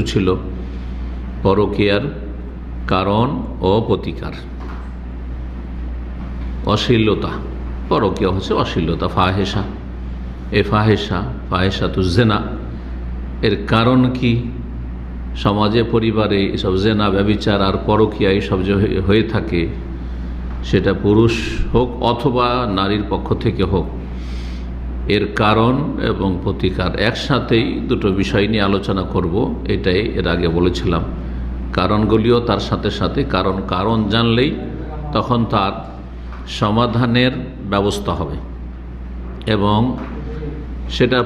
ছিল পরকীয়ার কারণ ও প্রতিকার। অশ্লীলতা, পরকীয়া হচ্ছে অশ্লীলতা, ফাহেসা। এ ফাহেসা তো জেনা, এর কারণ কি? সমাজে পরিবারে এসব জেনা, ব্যভিচার আর পরকীয়া এসব যে হয়ে থাকে, সেটা পুরুষ হোক অথবা নারীর পক্ষ থেকে হোক, এর কারণ এবং প্রতিকার একসাথেই দুটো বিষয় নিয়ে আলোচনা করব। এটাই এর আগে বলেছিলাম। কারণগুলিও তার সাথে সাথে, কারণ জানলেই তখন তার সমাধানের ব্যবস্থা হবে এবং সেটা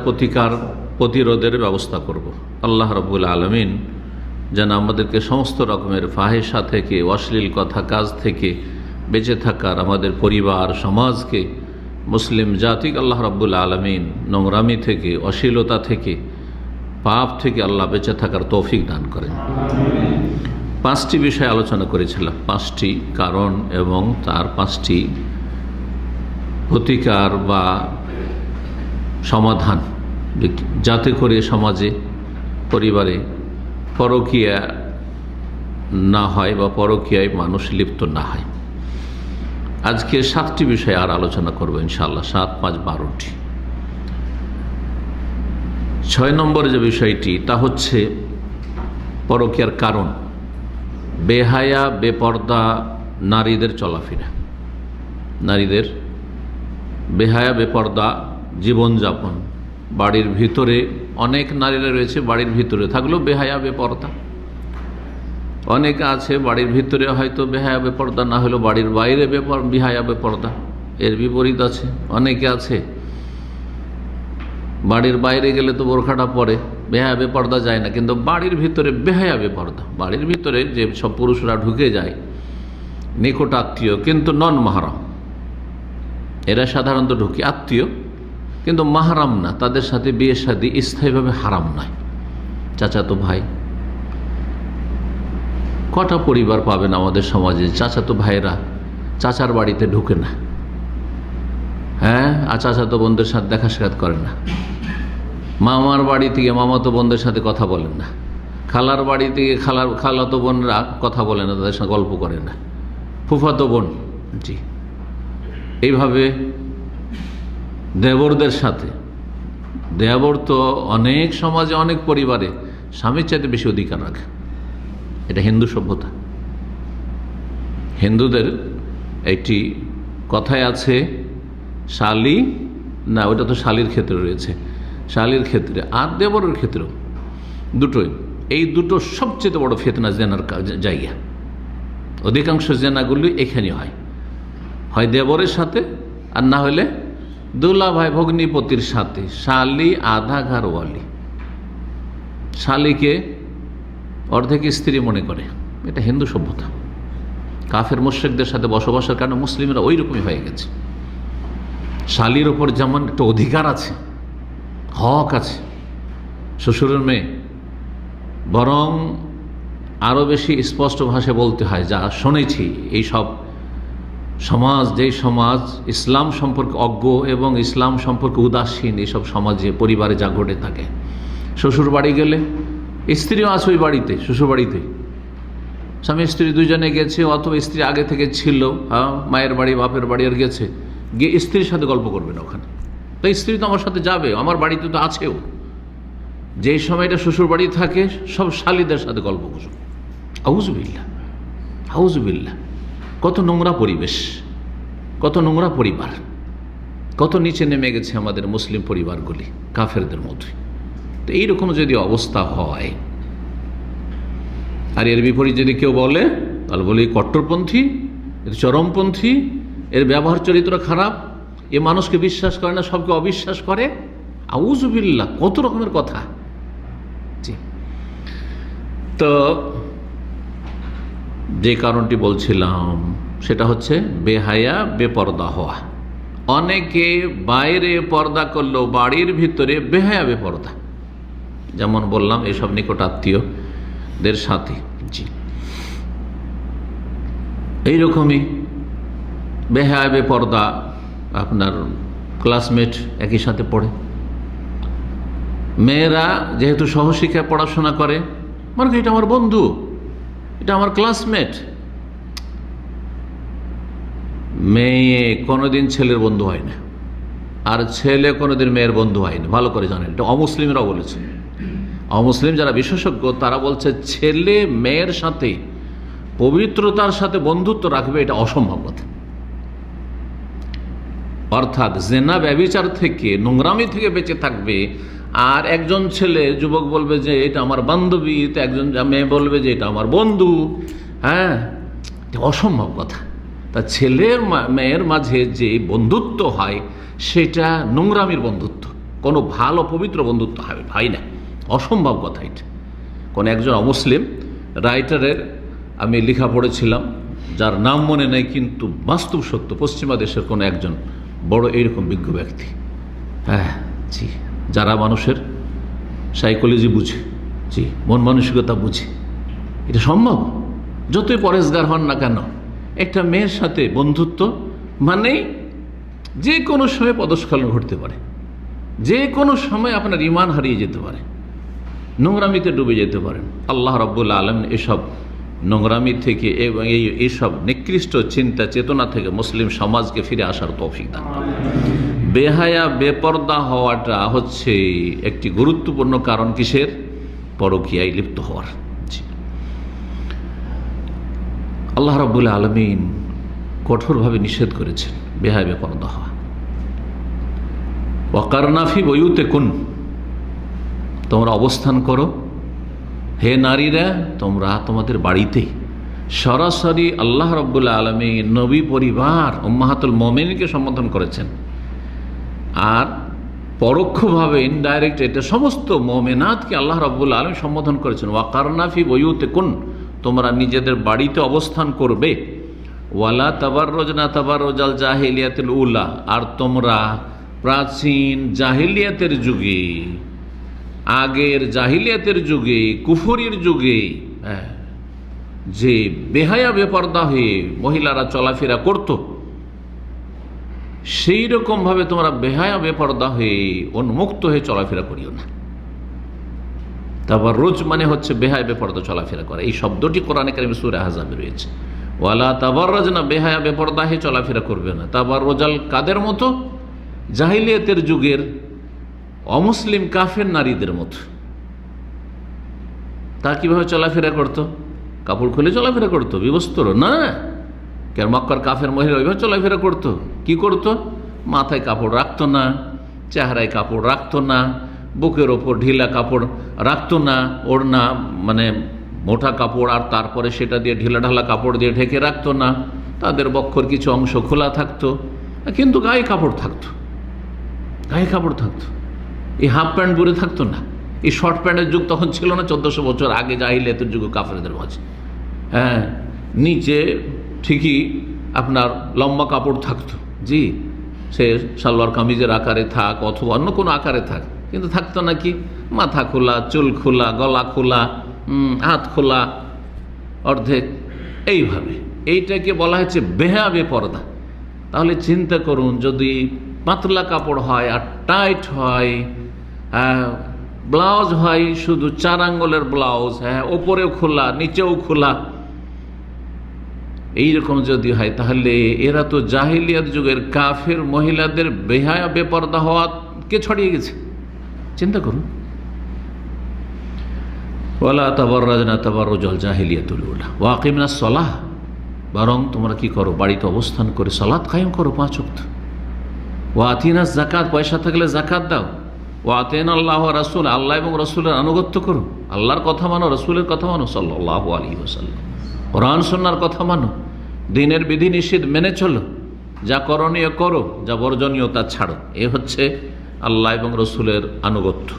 প্রতিরোধের ব্যবস্থা করব। আল্লাহ রাব্বুল আলামিন যেন আমাদেরকে সমস্ত রকমের ফাহেসা থেকে, অশ্লীল কথা কাজ থেকে বেঁচে থাকার, আমাদের পরিবার সমাজকে, মুসলিম জাতিকে আল্লাহ রাব্বুল আলামিন নোংরামি থেকে, অশ্লীলতা থেকে, পাপ থেকে আল্লাহ বেঁচে থাকার তৌফিক দান করেন। 5টি বিষয় আলোচনা করেছিলাম, 5টি কারণ এবং তার 5টি প্রতিকার বা সমাধান, যাতে করে সমাজে পরিবারে পরকীয়া না হয় বা পরকীয়ায় মানুষ লিপ্ত না হয়। আজকে 7টি বিষয় আর আলোচনা করবো ইনশাআল্লাহ, 7, 5, 12টি। 6 নম্বর যে বিষয়টি, তা হচ্ছে পরকীয়ার কারণ, বেহায়া বেপর্দা নারীদের চলাফেরা, নারীদের বেহায়া বেপর্দা জীবনযাপন। বাড়ির ভিতরে অনেক নারীরা রয়েছে, বাড়ির ভিতরে থাকলেও বেহায়া বেপর্দা। অনেকে আছে বাড়ির ভিতরে হয়তো বেহায়া বেপর্দা না হলেও বাড়ির বাইরে বেহায়া বেপর্দা। এর বিপরীত আছে, অনেকে আছে বাড়ির বাইরে গেলে তো বোরখাটা পরে, বেহায়া বেপর্দা যায় না, কিন্তু বাড়ির ভিতরে বেহায়া বেপর্দা। বাড়ির ভিতরে যে সব পুরুষরা ঢুকে যায়, নিকট আত্মীয় কিন্তু নন মাহরাম, এরা সাধারণত ঢুকে আত্মীয় কিন্তু মাহরাম না, তাদের সাথে বিয়ে শাদী স্থায়ীভাবে হারাম নয়। চাচাতো ভাই, কটা পরিবার পাবেন আমাদের সমাজে চাচাতো ভাইরা চাচার বাড়িতে ঢুকে না, হ্যাঁ, আর চাচাতো বোনদের সাথে দেখা সাক্ষাৎ করেন না, মামার বাড়ি থেকে মামাতো বোনদের সাথে কথা বলেন না, খালার বাড়ি থেকে খালাতো বোনরা কথা বলে না, তাদের সাথে গল্প করে না, ফুফাতো বোন, জি, এইভাবে দেবরদের সাথে। দেবর তো অনেক সমাজে, অনেক পরিবারে স্বামীর চাইতে বেশি অধিকার রাখে। এটা হিন্দু সভ্যতা। হিন্দুদের একটি কথায় আছে, শালি না, ওটা তো শালির ক্ষেত্রে রয়েছে, শালির ক্ষেত্রে আর দেবরের ক্ষেত্রেও, দুটোই, এই দুটো সবচেয়ে বড় ফিতনা জেনার জায়গা। অধিকাংশ জেনাগুলি এখানে হয় দেবরের সাথে, আর না হলে দুলা ভাই ভগ্নিপতির সাথে। শালি আধা ঘরওয়ালি, শালিকে অর্ধেক স্ত্রী মনে করে। এটা হিন্দু সভ্যতা। কাফের মুশরিকদের সাথে বসবাসের কারণে মুসলিমরা ওই রকমই হয়ে গেছে। শালির ওপর যেমন একটা অধিকার আছে, হক আছে শ্বশুরের মেয়ে, বরং আরও বেশি স্পষ্ট ভাষায় বলতে হয়, যা শুনেছি এই সব সমাজ, যেই সমাজ ইসলাম সম্পর্কে অজ্ঞ এবং ইসলাম সম্পর্কে উদাসীন, এইসব সমাজে পরিবারে যা ঘটে থাকে, শ্বশুর বাড়ি গেলে স্ত্রীও আছে ওই বাড়িতে, শ্বশুর বাড়িতে স্বামী স্ত্রী দুজনে গেছে, অথবা স্ত্রী আগে থেকে ছিল, হ্যাঁ, মায়ের বাড়ি বাপের বাড়ি আর গেছে, গিয়ে স্ত্রীর সাথে গল্প করবে না ওখানে। তো স্ত্রী তো আমার সাথে যাবে, আমার বাড়িতে তো আছেও। যেই সময়টা শ্বশুর বাড়ি থাকে, সব শালীদের সাথে গল্প করবে। আউযুবিল্লাহ, আউযুবিল্লাহ। কত নোংরা পরিবেশ, কত নোংরা পরিবার, কত নিচে নেমে গেছে আমাদের মুসলিম পরিবারগুলি কাফেরদের মধ্যে। তো এইরকম যদি অবস্থা হয়, আর এর বিপরীত যদি কেউ বলে, তাহলে বলে কট্টরপন্থী, চরমপন্থী, এর ব্যবহার চরিত্র খারাপ, এ মানুষকে বিশ্বাস করে না, সবকে অবিশ্বাস করে। আউযুবিল্লাহ, কত রকমের কথা। জি, তো যে কারণটি বলছিলাম সেটা হচ্ছে বেহায়া বেপর্দা হওয়া। অনেকে বাইরে পর্দা করলেও বাড়ির ভিতরে বেহায়া বেপর্দা, যেমন বললাম এসব নিকট আত্মীয়দের সাথে। জি, এইরকমই বেহায়া বেপর্দা আপনার ক্লাসমেট একই সাথে পড়ে, মেয়েরা যেহেতু সহশিক্ষায় পড়াশোনা করে, মানে এটা আমার বন্ধু, এটা আমার ক্লাসমেট। মেয়ে কোনোদিন ছেলের বন্ধু হয় না, আর ছেলে কোনোদিন মেয়ের বন্ধু হয় না, ভালো করে জানেন। এটা অমুসলিমরাও বলেছে। অমুসলিম যারা বিশেষজ্ঞ তারা বলছে ছেলে মেয়ের সাথে পবিত্রতার সাথে বন্ধুত্ব রাখবে, এটা অসম্ভব কথা। অর্থাৎ জেনা ব্যভিচার থেকে, নোংরামি থেকে বেঁচে থাকবে। আর একজন ছেলে যুবক বলবে যে এটা আমার বান্ধবী, তো একজন মেয়ে বলবে যে এটা আমার বন্ধু। হ্যাঁ, এটা অসম্ভব কথা। তা ছেলের মেয়ের মাঝে যে বন্ধুত্ব হয় সেটা নোংরামির বন্ধুত্ব, কোনো ভালো পবিত্র বন্ধুত্ব হয় না, অসম্ভব কথা এটা। কোন একজন অমুসলিম রাইটারের আমি লেখা পড়েছিলাম, যার নাম মনে নেই, কিন্তু বাস্তব সত্য, পশ্চিমা দেশের কোনো একজন বড় এইরকম বিজ্ঞ ব্যক্তি। হ্যাঁ জি, যারা মানুষের সাইকোলজি বুঝে, জি, মন মানসিকতা বুঝে, এটা সম্ভব। যতই পরেশগার হন না কেন, একটা মেয়ের সাথে বন্ধুত্ব মানে যে কোনো সময় পদস্খলন ঘটতে পারে, যে কোনো সময় আপনার ঈমান হারিয়ে যেতে পারে, নোংরামিতে ডুবে যেতে পারেন। আল্লাহ রাব্বুল আলামিন এসব নোংরামি থেকে এবং এইসব নিকৃষ্ট চিন্তা চেতনা থেকে মুসলিম সমাজকে ফিরে আসার তৌফিক দান করেন। বেহায়া বেপর্দা হওয়াটা হচ্ছে একটি গুরুত্বপূর্ণ কারণ কিসের? পরকীয়ায় লিপ্ত হওয়ার। আল্লাহ রাব্বুল আলামিন কঠোরভাবে নিষেধ করেছেন বেহায়া বেপর্দা হওয়া। ওয়াকারনা ফি বুয়ুতিকুন, তোমরা অবস্থান করো হে নারীরা, তোমরা তোমাদের বাড়িতে। সরাসরি আল্লাহ রাব্বুল আলামিন নবী পরিবার উম্মাহাতুল মুমিনিনকে সম্বোধন করেছেন, আর পরোক্ষভাবে ইনডাইরেক্ট এটা সমস্ত মুমিনাতকে আল্লাহ রাব্বুল আলামিন সম্বোধন করেছেন। ওয়াকারনা ফি বুয়ুতিকুন, তোমরা নিজেদের বাড়িতে অবস্থান করবে। ওয়ালা তাবাররুজনা তাবাররুজাল জাহিলিয়াতিল উলা, আর তোমরা প্রাচীন জাহিলিয়াতের যুগে, আগের জাহিলিয়াতের যুগে, কুফরির যুগে যে বেহায়া বেপর্দা হয়ে মহিলারা চলাফেরা করত, সেই রকম ভাবে তোমরা বেহায়া বেপর্দা হয়ে উন্মুক্ত হয়ে চলাফেরা করিও না। তাবাররুজ মানে হচ্ছে বেহায়া বেপর্দা চলাফেরা করা। এই শব্দটি কোরআনে কারিমে সূরা আহজাবে রয়েছে। ওয়ালা তাবাররাজনা, বেহায়া বেপর্দা হয়ে চলাফেরা করবে না। তাবাররুজাল কাদের মতো? জাহিলিয়াতের যুগের অমুসলিম কাফের নারীদের মতো। তা কিভাবে চলাফেরা করতো? কাপড় খুলে চলাফেরা করতো, বিবস্ত্র না। কেন মক্কার কাফের মহিলা ওইভাবে চলাফেরা করতো? কি করতো? মাথায় কাপড় রাখতো না, চেহারায় কাপড় রাখতো না, বুকের ওপর ঢিলা কাপড় রাখতো না, ওড়না মানে মোটা কাপড়, আর তারপরে সেটা দিয়ে ঢিলা ঢালা কাপড় দিয়ে ঢেকে রাখতো না। তাদের বক্ষর কিছু অংশ খোলা থাকতো, কিন্তু গায়ে কাপড় থাকতো, গায়ে কাপড় থাকতো। এই হাফ প্যান্ট পরে থাকতো না। এই শর্ট প্যান্টের যুগ তখন ছিল না, 1400 বছর আগে জাহিলিয়াতের যুগে কাফেরদের মাঝে। হ্যাঁ, নিচে ঠিকই আপনার লম্বা কাপড় থাকতো, জি, সে সালোয়ার কামিজের আকারে থাক অথবা অন্য কোনো আকারে থাক, কিন্তু থাকতো না কি মাথা খোলা, চুল খোলা, গলা খোলা, হাত খোলা অর্ধেক, এইভাবে। এইটাকে বলা হচ্ছে বেহায়া বেপর্দা। তাহলে চিন্তা করুন, যদি পাতলা কাপড় হয় আর টাইট হয়, ব্লাউজ হয় শুধু 4 আঙ্গুলের ব্লাউজ, হ্যাঁ, ওপরেও খোলা নিচেও খোলা, এইরকম যদি হয়, তাহলে এরা তো জাহিলিয়াত যুগের কাফের মহিলাদের বেহায়া বেপর্দা হওয়াকে ছড়িয়ে গেছে। চিন্তা করুন। ওয়ালা তাবাররাজনা তাবাররুজাল জাহিলিয়াতুল উলা ওয়া আকিমনাস সালাহ, বরং তোমরা কি করো? বাড়িতে অবস্থান করে সালাত কায়েম করো 5 ওয়াক্ত। ওয়া আতিনাস যাকাত, পয়সা থাকলে যাকাত দাও। ওয়া আতিনা আল্লাহ ওয়া রাসূল, আল্লাহ এবং রাসূলের আনুগত্য করো, আল্লাহর কথা মানো, রাসূলের কথা মানো সাল্লাল্লাহু আলাইহি ওয়াসাল্লাম, কোরআন সুন্নাহর কথা মানো, দ্বীনের বিধি নিষেধ মেনে চলো, যা করণীয় করো, যা বর্জনীয় তা ছাড়ো। এ হচ্ছে আল্লাহ এবং রাসূলের আনুগত্য।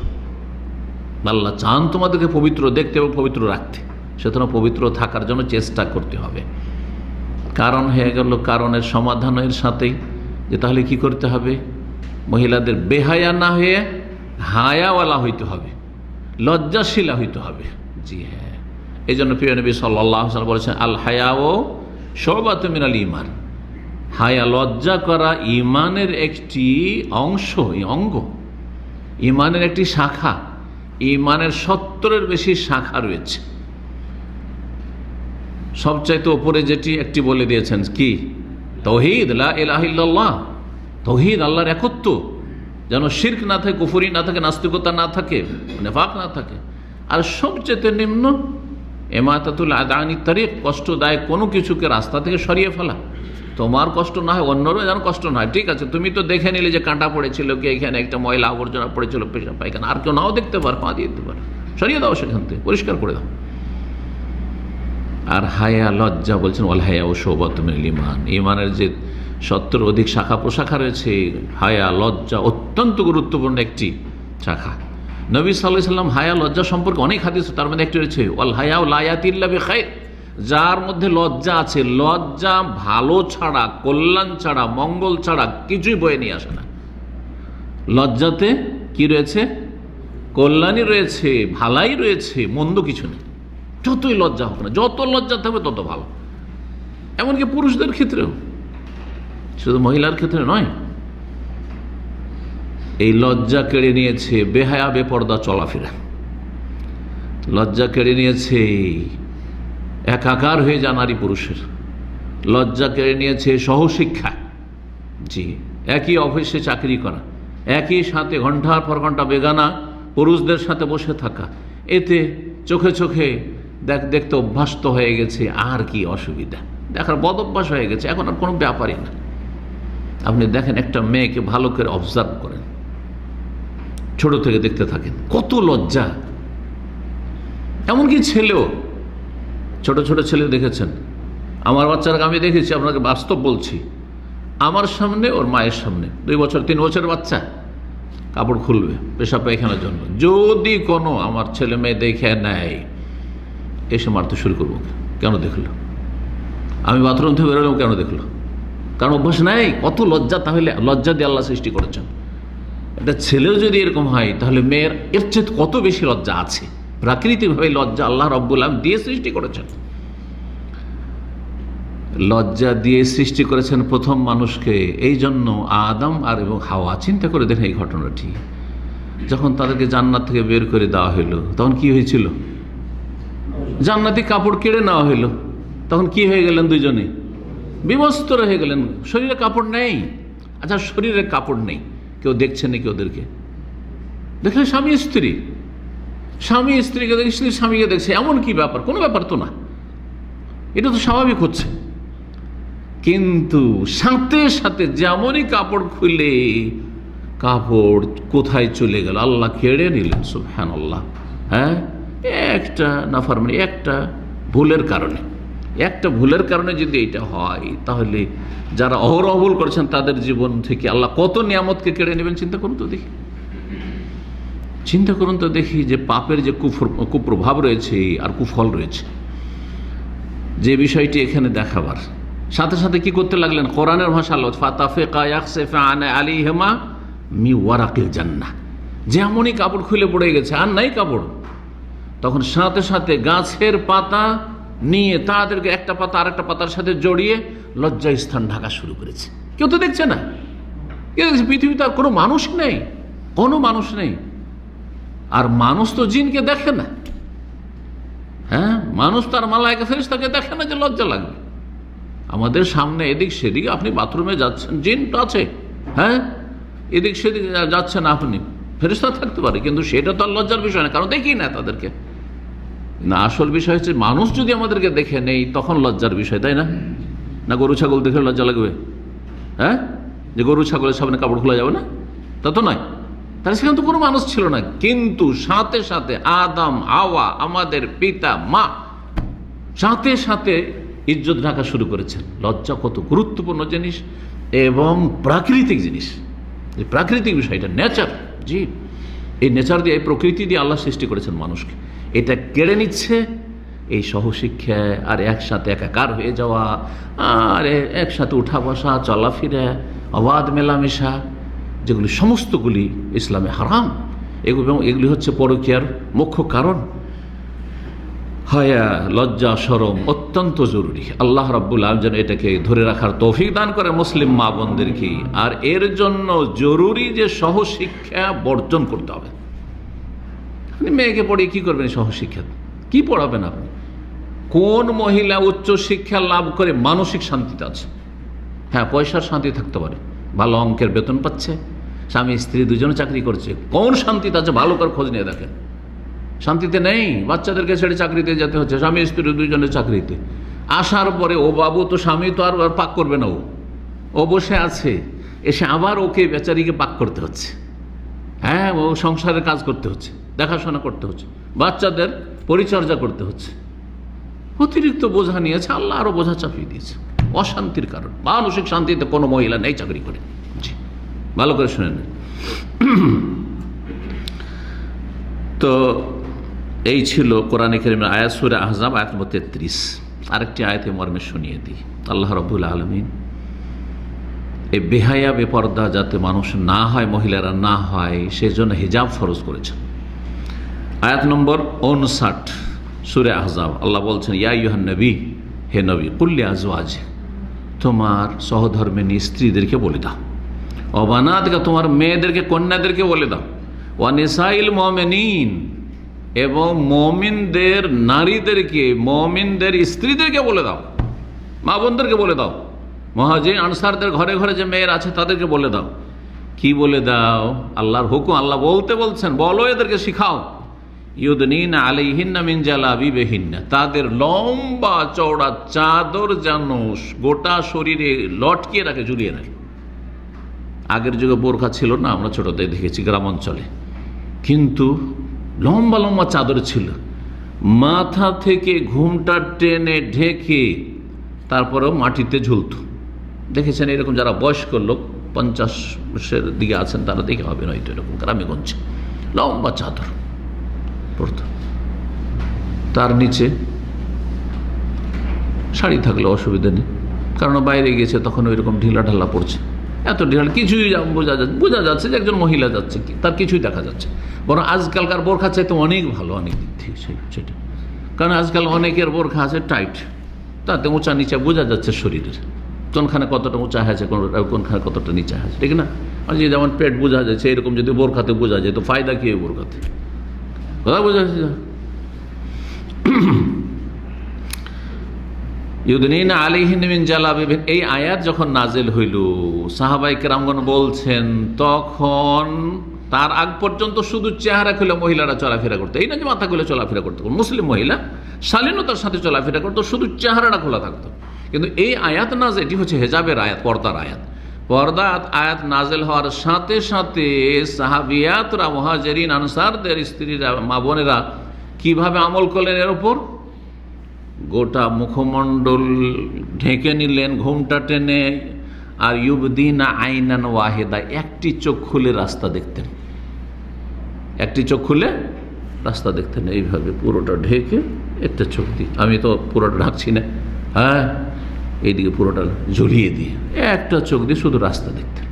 আল্লাহ চান তোমাদেরকে পবিত্র দেখতে এবং পবিত্র রাখতে, সুতরাং পবিত্র থাকার জন্য চেষ্টা করতে হবে। কারণ হয়ে গেল, কারণের সমাধানের সাথেই যে তাহলে কি করতে হবে? মহিলাদের বেহায়া না হয়ে হায়াওয়ালা হইতে হবে, লজ্জাশীলা হইতে হবে। জি হ্যাঁ, এই জন্য প্রিয় নবী সাল্লাল্লাহু আলাইহি ওয়াসাল্লাম বলেছেন, আল হায়াউ শুবাতুম মিনাল ঈমান, হায়া লজ্জা করা ঈমানের একটি অংশ, অঙ্গ, ঈমানের একটি শাখা। ইমানের 70-এর বেশি শাখা রয়েছে। সবচাইতে ওপরে যেটি একটি বলে দিয়েছেন কি, তাওহীদ, লা ইলাহা ইল্লাল্লাহ, তাওহীদ, আল্লাহর একত্ব, যেন শিরক না থাকে, কুফরি না থাকে, নাস্তিকতা না থাকে, নিফাক না থাকে। আর সবচাইতে নিম্ন ইমাতাতুল আযা আনিত তারিক, কষ্টদায়ক কোনো কিছুকে রাস্তা থেকে সরিয়ে ফেলা। তোমার কষ্ট না হয়, অন্যরও যেন কষ্ট না হয়। ঠিক আছে, তুমি তো দেখে নিলে যে কাঁটা পড়েছিল, কি এখানে একটা ময়লা আবর্জনা পড়েছিল, পেশাব পায়খানা, আর কেউ নাও দেখতে পারে, পা দিয়ে দিতে পারে, সরিয়ে দাও, সেখান থেকে পরিষ্কার করে দাও। আর হায়া, লজ্জা বলছেন ওয়াল হায়াউ শুবাতুম মিনাল ঈমান, ঈমানের যে 70 অধিক শাখা প্রশাখা রয়েছে, হায়া, লজ্জা অত্যন্ত গুরুত্বপূর্ণ একটি শাখা। নবী সাল্লাল্লাহু আলাইহি ওয়াসাল্লাম হায়া, লজ্জা সম্পর্কে অনেক হাদিস, তার মধ্যে একটি রয়েছে ওয়াল হায়াউ লা ইয়াতি ইল্লা বিখাইর, যার মধ্যে লজ্জা আছে, লজ্জা ভালো ছাড়া, কল্যাণ ছাড়া, মঙ্গল ছাড়া কিছুই বয়ে নিয়ে আসে না। লজ্জাতে কি রয়েছে? কল্যাণই রয়েছে, ভালাই রয়েছে, মন্দ কিছু নেই। যতই লজ্জা হোক না, যত লজ্জা থাকবে তত ভালো। এমনকি পুরুষদের ক্ষেত্রেও, শুধু মহিলার ক্ষেত্রে নয়। এই লজ্জা কেড়ে নিয়েছে বেহায়া বেপর্দা চলাফেরা, লজ্জা কেড়ে নিয়েছে একাকার হয়ে যা নারী পুরুষের, লজ্জা কেড়ে নিয়েছে সহশিক্ষা। জি, একই অফিসে চাকরি করা, একই সাথে ঘন্টার পর ঘন্টা বেগানা পুরুষদের সাথে বসে থাকা, এতে চোখে চোখে দেখতে অভ্যস্ত হয়ে গেছে। আর কি অসুবিধা, দেখার বদ অভ্যাস হয়ে গেছে, এখন আর কোনো ব্যাপারই না। আপনি দেখেন, একটা মেয়েকে ভালো করে অবজার্ভ করেন, ছোট থেকে দেখতে থাকেন, কত লজ্জা। এমনকি ছেলেও, ছোট ছোট ছেলে দেখেছেন, আমার বাচ্চারা আমি দেখেছি, আপনাকে বাস্তব বলছি, আমার সামনে, ওর মায়ের সামনে 2 বছর 3 বছরের বাচ্চা কাপড় খুলবে পেশাব পায়খানার জন্য, যদি কোনো আমার ছেলে মেয়ে দেখে নেয়, এসে মারতে শুরু করবো। কেন দেখলো? আমি বাথরুম থেকে বেরোলাম, কেন দেখলো? কারণ অভ্যাস নাই। কত লজ্জা! তাহলে লজ্জা দিয়ে আল্লাহ সৃষ্টি করেছেন। একটা ছেলেও যদি এরকম হয়, তাহলে মেয়ের এর চেয়ে কত বেশি লজ্জা আছে। প্রাকৃতিকভাবে লজ্জা আল্লাহ রাব্বুল আলামিন দিয়ে সৃষ্টি করেছেন। লজ্জা দিয়ে সৃষ্টি করেছেন প্রথম মানুষকে, এই জন্য আদম আর এবং হাওয়া। চিন্তা করে দেখেন এই ঘটনাটি, যখন তাদেরকে জান্নাত থেকে বের করে দেওয়া হইল, তখন কি হয়েছিল? জান্নাতি কাপড় কেড়ে নেওয়া হইল, তখন কি হয়ে গেলেন? দুইজনে বিবস্ত্র হয়ে গেলেন, শরীরে কাপড় নেই। আচ্ছা, শরীরে কাপড় নেই, কেউ দেখছে নাকি ওদেরকে? দেখলে স্বামী স্ত্রী, স্বামী স্ত্রীকে দেখে, স্ত্রী স্বামীকে দেখছে, এমন কি ব্যাপার? কোনো ব্যাপার তো না, এটা তো স্বাভাবিক হচ্ছে। কিন্তু সাথে সাথে যেমনই কাপড় খুলে, কাপড় কোথায় চলে গেল? আল্লাহ কেড়ে নিলেন, সুবহানাল্লাহ। হ্যাঁ, একটা নাফরমানি, একটা ভুলের কারণে যদি এটা হয়, তাহলে যারা অহরহ ভুল করেছেন তাদের জীবন থেকে আল্লাহ কত নিয়ামতকে কেড়ে নেবেন। চিন্তা করুন তো দেখি যে পাপের যে কুপ্রভাব রয়েছে আর কুফল রয়েছে, যে বিষয়টি এখানে দেখাবার সাথে সাথে কি করতে লাগলেন? কোরআনের ভাষা আল্লাহ ফাতাফিকা ইয়াখসিফা আন আলিহিমা মি ওয়ারাকিল জান্নাহ, যেমনই কাপড় খুলে পড়ে গেছে, আর নাই কাপড়, তখন সাথে সাথে গাছের পাতা নিয়ে তাদেরকে একটা পাতা আর একটা পাতার সাথে জড়িয়ে লজ্জা স্থান ঢাকা শুরু করেছে। কেউ তো দেখছে না, কেউ দেখছে পৃথিবীতে আর কোনো মানুষ নেই। আর মানুষ তো জিনকে দেখে না। হ্যাঁ, মানুষ তার মালায়েকা ফেরেশতাকে দেখে না যে লজ্জা লাগবে। আমাদের সামনে এদিক সেদিক, আপনি বাথরুমে যাচ্ছেন, জিন তো আছে। হ্যাঁ, এদিক সেদিক যাচ্ছেন আপনি, ফেরেশতা থাকতে পারে, কিন্তু সেটা তো আর লজ্জার বিষয় না, কারণ দেখি না তাদেরকে। না, আসল বিষয় হচ্ছে মানুষ যদি আমাদেরকে দেখে নেই, তখন লজ্জার বিষয়, তাই না? না গরু ছাগল দেখে লজ্জা লাগবে? হ্যাঁ, যে গরু ছাগলের সামনে কাপড় খোলা যাবে না, তা তো নয়। তাহলে সেখানে তো কোনো মানুষ ছিল না, কিন্তু সাথে সাথে আদম হাওয়া, আমাদের পিতা মা, সাথে সাথে ইজ্জত ঢাকা শুরু করেছেন। লজ্জা কত গুরুত্বপূর্ণ জিনিস এবং প্রাকৃতিক জিনিস, এই প্রাকৃতিক বিষয়টা, নেচার। জি, এই নেচার দিয়ে, এই প্রকৃতি দিয়ে আল্লাহ সৃষ্টি করেছেন মানুষকে। এটা কেড়ে নিচ্ছে এই সহশিক্ষা, আর একসাথে একাকার হয়ে যাওয়া, আর একসাথে উঠা বসা, চলাফেরা, অবাধ মেলামেশা, যেগুলি সমস্তগুলি ইসলামে হারাম। এগুলি হচ্ছে পরকীয়ার মুখ্য কারণ। হায়া, লজ্জা, শরম অত্যন্ত জরুরি। আল্লাহ রাব্বুল আলামিন যেন এটাকে ধরে রাখার তৌফিক দান করে মুসলিম মা বোনদেরকে। আর এর জন্য জরুরি যে সহশিক্ষা বর্জন করতে হবে। আপনি মেয়েকে পড়িয়ে কী করবেন? সহশিক্ষা কি পড়াবেন আপনি? কোন মহিলা উচ্চ শিক্ষা লাভ করে মানসিক শান্তিতে আছে? হ্যাঁ, পয়সার শান্তি থাকতে পারে, ভালো অঙ্কের বেতন পাচ্ছে, স্বামী স্ত্রী দুজনে চাকরি করছে, কোন শান্তিতে আছে ভালো করে খোঁজ নিয়ে দেখেন। শান্তিতে নেই, বাচ্চাদেরকে ছেড়ে চাকরিতে যেতে হচ্ছে, স্বামী স্ত্রী দুজনের চাকরিতে। আসার পরে ও বাবু তো স্বামী তো আর পাক করবে না, ও বসে আছে, এসে আবার ওকে বেচারিকে পাক করতে হচ্ছে। হ্যাঁ, ও সংসারের কাজ করতে হচ্ছে, দেখাশোনা করতে হচ্ছে, বাচ্চাদের পরিচর্যা করতে হচ্ছে। অতিরিক্ত বোঝা নিয়েছে, আল্লাহ আরো বোঝা চাপিয়ে দিয়েছে। অশান্তির কারণ, মানসিক শান্তিতে কোনো মহিলা নেই চাকরি করে। জি, ভালো করে শুনে নেন। তো এই ছিল কোরআনে কারীমের আয়াত, সূরা আহজাব আয়াত নম্বর 33। আরেকটি আয়াতে মর্মে শুনিয়ে দিই। আল্লাহ রাব্বুল আলামিন এই বেহায়া বেপর্দা যাতে মানুষ না হয়, মহিলারা না হয়, সেজন্য হিজাব ফরজ করেছেন। আয়াত নম্বর 59 সূরা আহজাব, আল্লাহ বলছেন, ইয়া আইয়ুহান নবী, হে নবী, কুল লি আজওয়াজ, তোমার সহধর্মিণী স্ত্রীদেরকে বলে দাও, অবানাতকা, তোমার মেয়েদেরকে, কন্যাদেরকে বলে দাও, ওয়া নিসাইল মুমিনিন, এবং মুমিনদের নারীদেরকে, মুমিনদের স্ত্রীদেরকে বলে দাও, মা বোনদেরকে বলে দাও, মুহাজির আনসারদের ঘরে ঘরে যে মেয়ের আছে তাদেরকে বলে দাও। কি বলে দাও? আল্লাহর হুকুম, আল্লাহ বলছেন, বলো এদেরকে শিখাও, ইউদনিনা আলাইহিন্না মিন জালাবিবিহিন্না, তাদের লম্বা চওড়া চাদর যেন গোটা শরীরে লটকিয়ে রাখে, ঝুলিয়ে রাখে। আগের যুগে বোরখা ছিল না, আমরা ছোটতে দেখেছি গ্রাম অঞ্চলে, কিন্তু লম্বা লম্বা চাদর ছিল, মাথা থেকে ঘুমটা টেনে ঢেকে তারপরেও মাটিতে ঝুলত। দেখেছেন এরকম? যারা বয়স্ক লোক 50-এর দিকে আছেন তারা দেখে হবে নয়তো, এরকম গ্রামে গঞ্জে লম্বা চাদর পরত, তার নিচে শাড়ি থাকলে অসুবিধা নেই, কারণ বাইরে গিয়েছে তখন ওইরকম ঢিলা ঢালা পড়ছে, এত ঢিলা কিছুই বোঝা যাচ্ছে যে একজন মহিলা যাচ্ছে, তার কিছুই দেখা যাচ্ছে। বরং আজকালকার বোরখা চাইতে অনেক ভালো, অনেক দিক থেকে সেটা, কারণ আজকাল অনেকের বোরখা আছে টাইট, তাতে উঁচা নিচা বোঝা যাচ্ছে শরীরের, কোনখানে কতটা উঁচা হয়েছে, কোনখানে কতটা নিচা হয়েছে, ঠিক না? আর যে যেমন পেট বোঝা যাচ্ছে, এরকম যদি বোরখাতে বোঝা যায় তো ফায়দা কি বোরখাতে? কথা বোঝা যাচ্ছে। ইউদনিনা আলাইহিন্না মিন জালাবিবিহিন, এই আয়াত যখন নাজিল হইল, সাহাবায়ে কেরামগণ বলছেন, তখন তার আগ পর্যন্ত শুধু চেহারা খুলে মহিলারা চলাফেরা করতো, এই না যে মাথা খুলে চলাফেরা করতো। মুসলিম মহিলা শালীনতার সাথে চলাফেরা করতো, শুধু চেহারাটা খোলা থাকতো। কিন্তু এই আয়াত নাজিল, এটি হচ্ছে হেজাবের আয়াত, পর্দার আয়াত। পর্দার আয়াত নাজিল হওয়ার সাথে সাথে সাহাবিয়াতরা, মুহাজিরিন আনসারদের স্ত্রীরা, মা বোনেরা কিভাবে আমল করলেন এর উপর? গোটা মুখমণ্ডল ঢেকে নিলেন ঘুমটা টেনে, আর ইউবদিনা আইনান ওয়াহিদা, একটি চোখ খুলে রাস্তা দেখতেন, একটি চোখ খুলে রাস্তা দেখতেন, এইভাবে পুরোটা ঢেকে একটা চোখ দিয়ে, আমি তো পুরোটা ঢাকছি না, হ্যাঁ, এইদিকে পুরোটা ঝুলিয়ে দিয়ে একটা চোখ দিয়ে শুধু রাস্তা দেখতেন।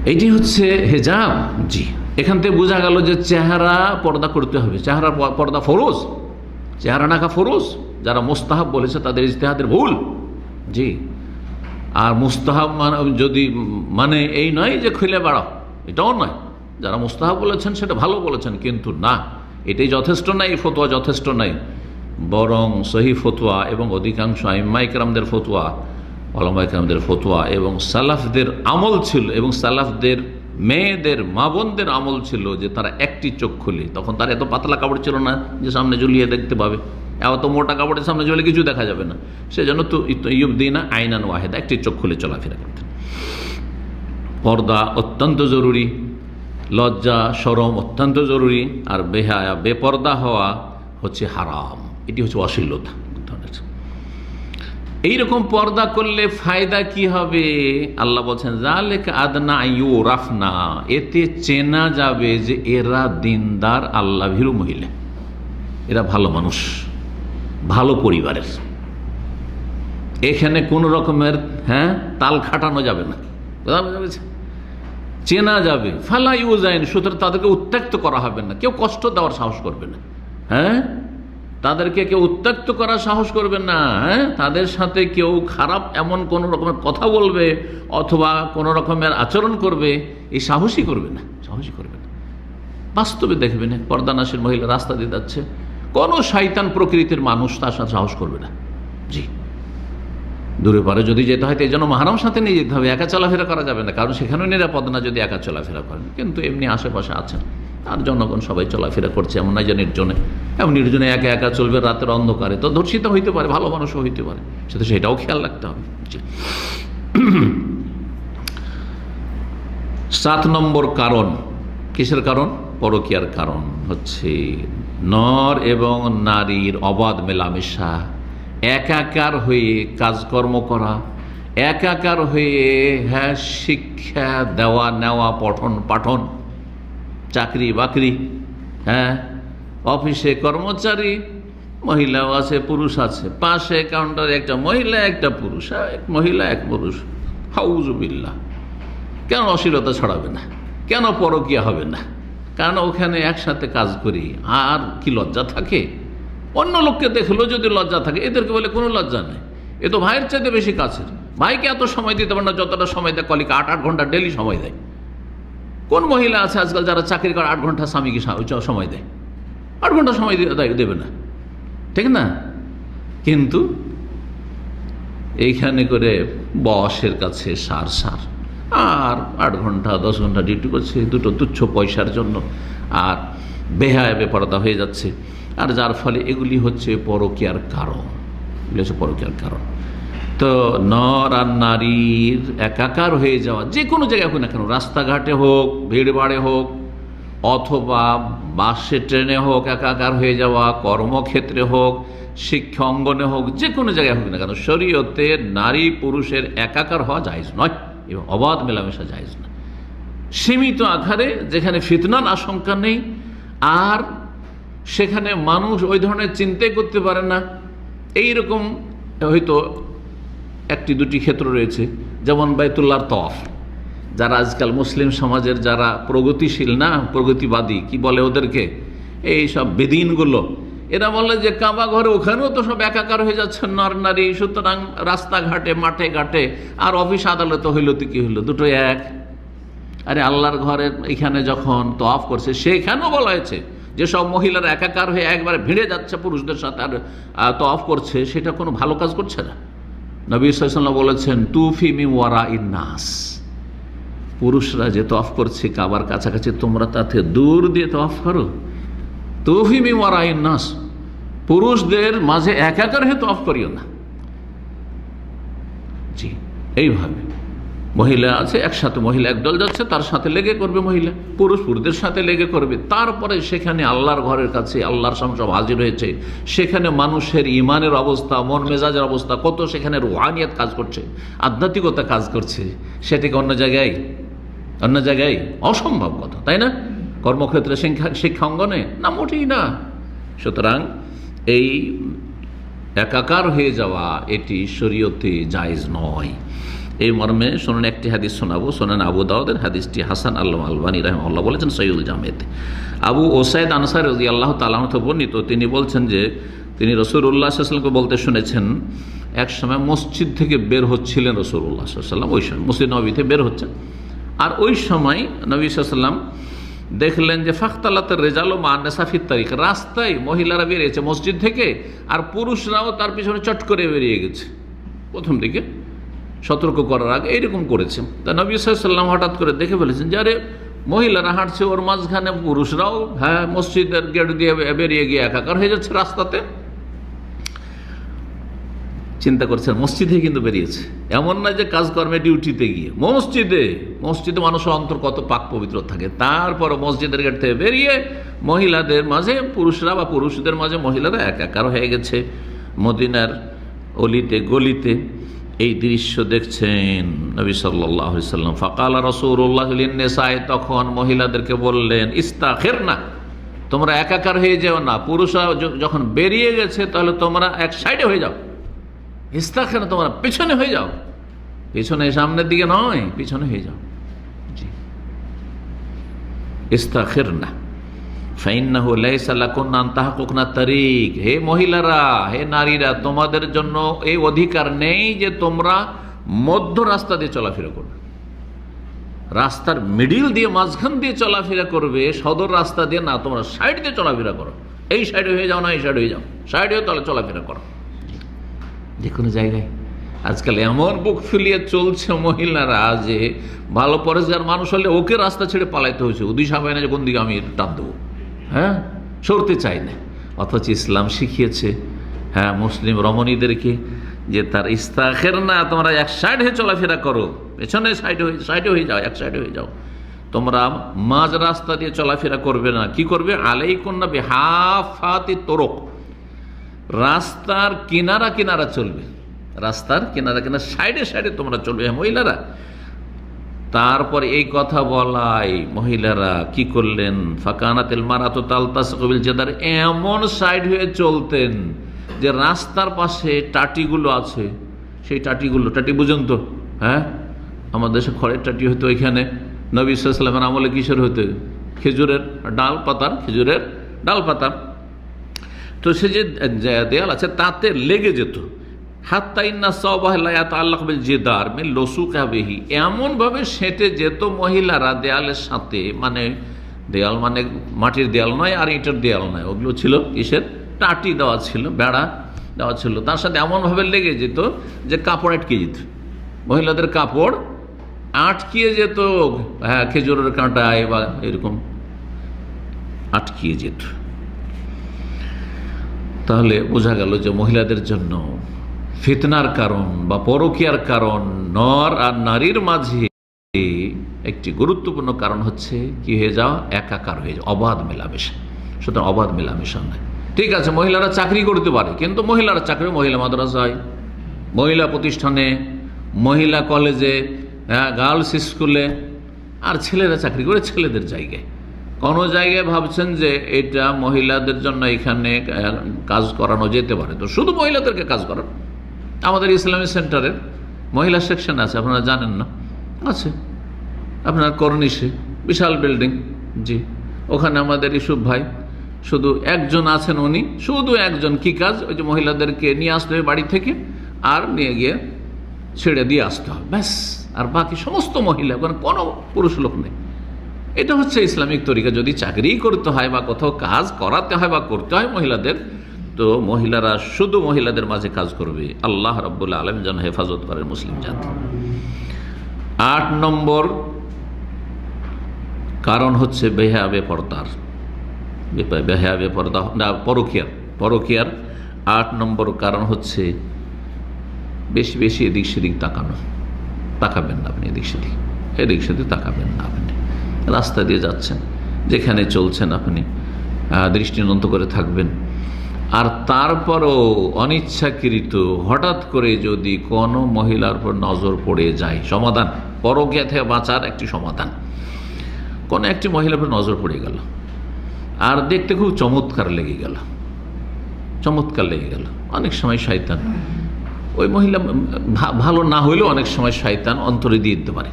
এইটি হচ্ছে হেজাব। জি, এখান থেকে বোঝা গেল যে চেহারা পর্দা করতে হবে, চেহারা পর্দা ফরজ, চেহারা ঢাকা ফরজ। যারা মুস্তাহাব বলেছে তাদের ইজতিহাদের ভুল। জি, আর মুস্তাহাব যদি মানে এই নয় যে খুলে বেড়াও, এটাও নয়। যারা মুস্তাহাব বলেছেন সেটা ভালো বলেছেন, কিন্তু না, এটাই যথেষ্ট নাই, এই ফতোয়া যথেষ্ট নাই। বরং সহি ফতোয়া এবং অধিকাংশ আইম্মা ইকরামদের ফতোয়া, ওলামা ইকরামদের ফতোয়া এবং সালাফদের আমল ছিল, এবং সালাফদের মেয়েদের, মা বোনদের আমল ছিল যে তারা একটি চোখ খুলে, তখন তার এত পাতলা কাপড় ছিল না যে সামনে ঝুলিয়ে দেখতে পাবে, এত মোটা কাপড়ের সামনে ঝুলে কিছু দেখা যাবে না, সেজন্য তো ইউবদিনা আইনান ওয়াহিদা, একটি চোখ খুলে চলাফেরা করতেন। পর্দা অত্যন্ত জরুরি, লজ্জা শরম অত্যন্ত জরুরি, আর বেহায়া বেপর্দা হওয়া হচ্ছে হারাম, এটি হচ্ছে অশ্লীলতা। এইরকম পর্দা করলে ফায়দা কি হবে? আল্লাহ বলছেন, যালিকা আদনা ইউরাফনা, এতে চেনা যাবে যে এরা দিনদার, আল্লাহ ভীরু মহিলা, এরা ভালো মানুষ, ভালো পরিবারের। এখানে কোন রকমের তাল খাটানো যাবে না, চেনা যাবে। ফালা ইউজাইন, সুতরাং তাদেরকে উত্ত্যক্ত করা হবে না, কেউ কষ্ট দেওয়ার সাহস করবে না, তাদেরকে কেউ উত্ত্যক্ত করার সাহস করবে না, তাদের সাথে কেউ খারাপ এমন কোন রকমের কথা বলবে অথবা কোন রকমের আচরণ করবে, এই সাহসই করবে না, সাহসই করবে না। বাস্তবে দেখবেন পর্দানাশীল মহিলা রাস্তা দিয়ে যাচ্ছে, কোনো শয়তান প্রকৃতির মানুষ তার সাথে সাহস করবে না। জি, দূরে পারে যদি যেতে হয় এই জন্য মাহরাম সাথে নিয়ে যেতে হবে, একা চলাফেরা করা যাবে না, কারণ সেখানেও নিরাপদ না যদি একা চলাফেরা করেন। কিন্তু এমনি আশেপাশে আছেন আর জনগণ সবাই চলাফেরা করছে, এমন নয় যে নির্জনে, এমন নির্জনে একা একা চলবে রাতের অন্ধকারে, তো ধর্ষিত হইতে পারে, ভালো মানুষও হইতে পারে, সেটাও খেয়াল রাখতে হবে। জি। 7 নম্বর কারণ, কিসের কারণ? পরকীয়ার কারণ হচ্ছে নর এবং নারীর অবাধ মেলামেশা, একাকার হয়ে কাজকর্ম করা, একাকার হয়ে শিক্ষা দেওয়া নেওয়া, পঠন পাঠন, চাকরি বাকরি, অফিসে কর্মচারী, মহিলাও আছে পুরুষ আছে, পাশে কাউন্টারে একটা মহিলা একটা পুরুষ, এক মহিলা এক পুরুষ, হাউজুবিল্লাহ। কেন অশ্লীলতা ছড়াবে না? কেন পরকীয়া হবে না? কারণ ওখানে একসাথে কাজ করি, আর কি লজ্জা থাকে? অন্য লোককে দেখলো যদি লজ্জা থাকে, এদেরকে বলে কোনো লজ্জা নেই, এ তো ভাইয়ের চাইতে বেশি কাছের, ভাইকে এত সময় দিতে পারে না যতটা সময় দেয় কলিকে, 8 ঘন্টা ডেলি সময় দেয়। কোন মহিলা আছে আজকাল যারা চাকরি করে 8 ঘন্টা স্বামীকে সময় দেয়? 8 ঘন্টা সময় দেবে না, ঠিক না? কিন্তু এইখানে করে বসের কাছে সার আর 8 ঘন্টা 10 ঘন্টা ডিউটি করছে দুটো তুচ্ছ পয়সার জন্য, আর বেহায়া বেপরদা হয়ে যাচ্ছে। আর যার ফলে এগুলি হচ্ছে পরকীয়ার কারণ, এগুলি হচ্ছে পরকীয়ার কারণ। তো নর আর নারীর একাকার হয়ে যাওয়া, যে কোনো জায়গায় হোক না কেন, রাস্তাঘাটে হোক, ভিড়ভাড়ে হোক, অথবা বাসে ট্রেনে হোক, একাকার হয়ে যাওয়া, কর্মক্ষেত্রে হোক, শিক্ষা অঙ্গনে হোক, যে কোনো জায়গায় হোক না কেন, শরীয়তে নারী পুরুষের একাকার হওয়া জায়েজ নয় এবং অবাধ মেলামেশা জায়েজ না। সীমিত আকারে যেখানে ফিতনার আশঙ্কা নেই, আর সেখানে মানুষ ওই ধরনের চিন্তাই করতে পারে না, এইরকম হয়তো 1-2টি ক্ষেত্র রয়েছে। যেমন বাইতুল্লাহর তওয়াফ, যারা আজকাল মুসলিম সমাজের যারা প্রগতিশীল না, প্রগতিবাদী কি বলে ওদেরকে, এই সব বেদিনগুলো, এরা বলে যে কাবা ঘরে ওখানেও তো সব একাকার হয়ে যাচ্ছে নর নারী, সুতরাং রাস্তাঘাটে মাঠে ঘাটে আর অফিস আদালতে হইল তো কি হইল, দুটো এক। আরে আল্লাহর ঘরের এখানে যখন তওয়াফ করছে সেখানেও বলা হয়েছে যে সব মহিলারা একাকার হয়ে একবারে ভিড়ে যাচ্ছে পুরুষদের সাথে আর তওয়াফ করছে, সেটা কোনো ভালো কাজ করছে না। নবী সাল্লাল্লাহু আলাইহি ওয়াসাল্লাম বলেছেন তুফি মিন ওয়ারাইন নাস, পুরুষরা যে তওয়াফ করছে কাবার কাছাকাছি, তোমরা তাতে দূর দিয়ে তওয়াফ করো। তুফি মিন ওয়ারাইন নাস, পুরুষদের মাঝে একাকার হয়ে তওয়াফ করিও না। জি, এইভাবে মহিলা আছে একসাথে, মহিলা একদল যাচ্ছে তার সাথে লেগে করবে, মহিলা পুরুষ পুরুষদের সাথে লেগে করবে। তারপরে সেখানে আল্লাহর ঘরের কাছে আল্লাহর সামনে সব হাজির হয়েছে, সেখানে মানুষের ইমানের অবস্থা, মন মেজাজের অবস্থা কত, সেখানে রুহানিয়াত কাজ করছে, আধ্যাত্মিকতা কাজ করছে, সেটাকে অন্য জায়গায় অসম্ভব কথা, তাই না? কর্মক্ষেত্রে, শিক্ষা অঙ্গনে না, মোটেই না। সুতরাং এই একাকার হয়ে যাওয়া এটি শরীয়তে জায়েজ নয়। এই মর্মে শুনুন একটি হাদিস শোনাবো, শোনেন আবু দাউদের, হাদিসটি হাসান আল্লামা আলবানী রাহিমাহুল্লাহ বলেছেন সহিহুল জামিতে। আবু ওসাইদ আনসারী রাদিয়াল্লাহু তাআলা আনহু বর্ণিত, তিনি বলছেন যে তিনি রাসূলুল্লাহ সাল্লাল্লাহু আলাইহি ওয়াসাল্লামকে বলতে শুনেছেন, এক সময় মসজিদ থেকে বের হচ্ছিলেন রাসূলুল্লাহ সাল্লাল্লাহু আলাইহি ওয়াসাল্লাম, ওই সময় মসজিদ নববী থেকে বের হচ্ছেন, আর ওই সময় নবী সাল্লাল্লাহু আলাইহি ওয়াসাল্লাম দেখলেন যে ফাখতালাতের রেজাল ও মান্নাসা ফিত তারিক, রাস্তায় মহিলারা বেরিয়েছে মসজিদ থেকে, আর পুরুষরাও তার পিছনে চট করে বেরিয়ে গেছে। প্রথম দিকে সতর্ক করার আগে এইরকম করেছে। তা নবী সাল্লাল্লাহু আলাইহি ওয়াসাল্লাম হঠাৎ করে দেখে ফেলেছেন যে আরে মহিলারা হাঁটছে, ওর মাঝখানে পুরুষরাও মসজিদের গেট দিয়ে বেরিয়ে গিয়ে একাকার হয়ে যাচ্ছে রাস্তাতে। চিন্তা করছেন মসজিদে কিন্তু বেরিয়েছে, এমন নয় যে কাজকর্মে ডিউটিতে গিয়ে, মসজিদে মানুষের অন্তর কত পাক পবিত্র থাকে, তারপর মসজিদের গেট থেকে বেরিয়ে মহিলাদের মাঝে পুরুষরা বা পুরুষদের মাঝে মহিলারা একাকার হয়ে গেছে মদিনার অলিতে গলিতে। এই দৃশ্য দেখছেন নবী সাল্লাল্লাহু আলাইহি ওয়াসাল্লাম। ফাকালা রাসূলুল্লাহ লিন-নিসায়ে, তখন মহিলাদেরকে বললেন ইস্তাখিরনা, তোমরা একাকার হয়ে যাও না, পুরুষরা যখন বেরিয়ে গেছে তাহলে তোমরা এক সাইডে হয়ে যাও, ইস্তাখিরনা তোমরা পিছনে হয়ে যাও, পিছনে সামনের দিকে নয়, পিছনে হয়ে যাও। জি, ইস্তাখিরনা ফাইন্নাহু লাইসা লাকুন্না আন তাহকুকনা তারিক, হে মহিলারা, হে নারীরা, তোমাদের জন্য এই অধিকার নেই যে তোমরা মধ্য রাস্তা দিয়ে চলাফেরা করবে। রাস্তার মিডিল দিয়ে, মাঝখান দিয়ে চলাফেরা করবে, সদর রাস্তা দিয়ে না, তোমরা সাইড দিয়ে চলাফেরা করো, এই সাইডে হয়ে যাও না এই সাইডে হয়ে যাও, সাইডে হয়ে চলাফেরা করো যে কোনো জায়গায়। আজকাল এমন বুক ফুলিয়ে চলছে মহিলারা যে ভালো পরেশগার মানুষ হলে ওকে রাস্তা ছেড়ে পালাইতে হয়েছে, উদিশা পায় না যে কোন দিকে আমি টান দেবো, হ্যাঁ, সরতে চাই না। অথচ ইসলাম শিখিয়েছে, হ্যাঁ, মুসলিম রমণীদেরকে যে তার ইস্তাখের না, তোমরা এক সাইড হয়ে চলাফেরা করো, পেছনে সাইডে হয়ে যাও, এক সাইডে হয়ে যাও, তোমরা মাঝ রাস্তা দিয়ে চলাফেরা করবে না। কি করবে? আলাইকুন্না বিহাফাতি তোরক, রাস্তার কিনারা কিনারা চলবে, রাস্তার কিনারা কিনারা সাইডে সাইডে তোমরা চলবে মহিলারা। তারপর এই কথা বলাই মহিলারা কি করলেন? ফাকানাতিল মারাতু তালতাসিকু বিল জিদার, এমন সাইড হয়ে চলতেন যে রাস্তার পাশে টাটিগুলো আছে, সেই টাটিগুলো, টাটি বুঝেন তো, হ্যাঁ, আমাদের দেশে খড়ের টাটি হতো, ওইখানে নবী সাল্লাল্লাহু আলাইহি ওয়াসাল্লামের আমলে কিসের হতো? খেজুরের ডাল পাতার, খেজুরের ডাল পাতার। তো সে যে দেয়াল আছে তাতে লেগে যেত, হাত্তা ইন্না সাওবাহা লা ইয়াতাআল্লাকু বিল জিদার মিন লুসুকিহি, এমন ভাবে সেঁটে যেত মহিলারা দেয়ালের সাথে, মানে দেয়াল মানে মাটির দেয়াল নয় আর ইটের দেয়াল নয়, ওগুলো ছিল কিসের? টাটি দেওয়া ছিল, বেড়া দেওয়া ছিল, তার সাথে এমনভাবে লেগে যেত যে কাপড় আটকে যেত, মহিলাদের কাপড় আটকিয়ে যেত, হ্যাঁ, খেজুরের কাঁটায় বা এরকম আটকিয়ে যেত। তাহলে বোঝা গেল যে মহিলাদের জন্য ফিতনার কারণ বা পরকীয়ার কারণ নর আর নারীর মাঝে একটি গুরুত্বপূর্ণ কারণ হচ্ছে কি হয়ে যাওয়া? একাকার হয়ে যাওয়া, অবাধ মেলামেশা। সুতরাং অবাধ মেলামেশা নয়। ঠিক আছে, মহিলারা চাকরি করতে পারে, কিন্তু মহিলারা চাকরি, মহিলা মাদ্রাসায়, মহিলা প্রতিষ্ঠানে, মহিলা কলেজে, গার্লস স্কুলে, আর ছেলেরা চাকরি করে ছেলেদের জায়গায়। কোনো জায়গায় ভাবছেন যে এটা মহিলাদের জন্য এখানে কাজ করানো যেতে পারে, তো শুধু মহিলাদেরকে কাজ করান। আমাদের ইসলামী সেন্টারের মহিলা সেকশন আছে, আপনারা জানেন না? আছে আপনার করনিশে, বিশাল বিল্ডিং, জি, ওখানে আমাদের ইসুফ ভাই শুধু একজন আছেন, উনি শুধু একজন। কি কাজ? ওই যে মহিলাদেরকে নিয়ে আসতে হবে বাড়ি থেকে, আর নিয়ে গিয়ে ছেড়ে দিয়ে আসতে হবে, ব্যাস। আর বাকি সমস্ত মহিলা, ওখানে কোনো পুরুষ লোক নেই। এটা হচ্ছে ইসলামিক তরিকা। যদি চাকরি করতে হয় বা কোথাও কাজ করাতে হয় বা করতে হয় মহিলাদের, তো মহিলারা শুধু মহিলাদের মাঝে কাজ করবে। আল্লাহ রাব্বুল আলামিন যেন হেফাজত করেন মুসলিম জাতি। 8 নম্বর কারণ হচ্ছে বেহাবে পর্দার, বেহাবে পর্দা না, পরকীয়ার 8 নম্বর কারণ হচ্ছে বেশি বেশি এদিক সেদিক তাকানো। তাকাবেন না আপনি এদিক সেদিক, এদিক সেদিক তাকাবেন না আপনি। রাস্তা দিয়ে যাচ্ছেন, যেখানে চলছেন আপনি দৃষ্টিনত করে থাকবেন। আর তারপরও অনিচ্ছাকৃত হঠাৎ করে যদি কোনো মহিলার উপর নজর পড়ে যায়, সমাধান, পরকীয়া থেকে বাঁচার একটি সমাধান, কোনো একটি মহিলার উপর নজর পড়ে গেল আর দেখতে খুব চমৎকার লেগে গেল, চমৎকার লেগে গেল। অনেক সময় শয়তান, ওই মহিলা ভালো না হইলেও অনেক সময় শয়তান অন্তরে দিয়ে দিতে পারে।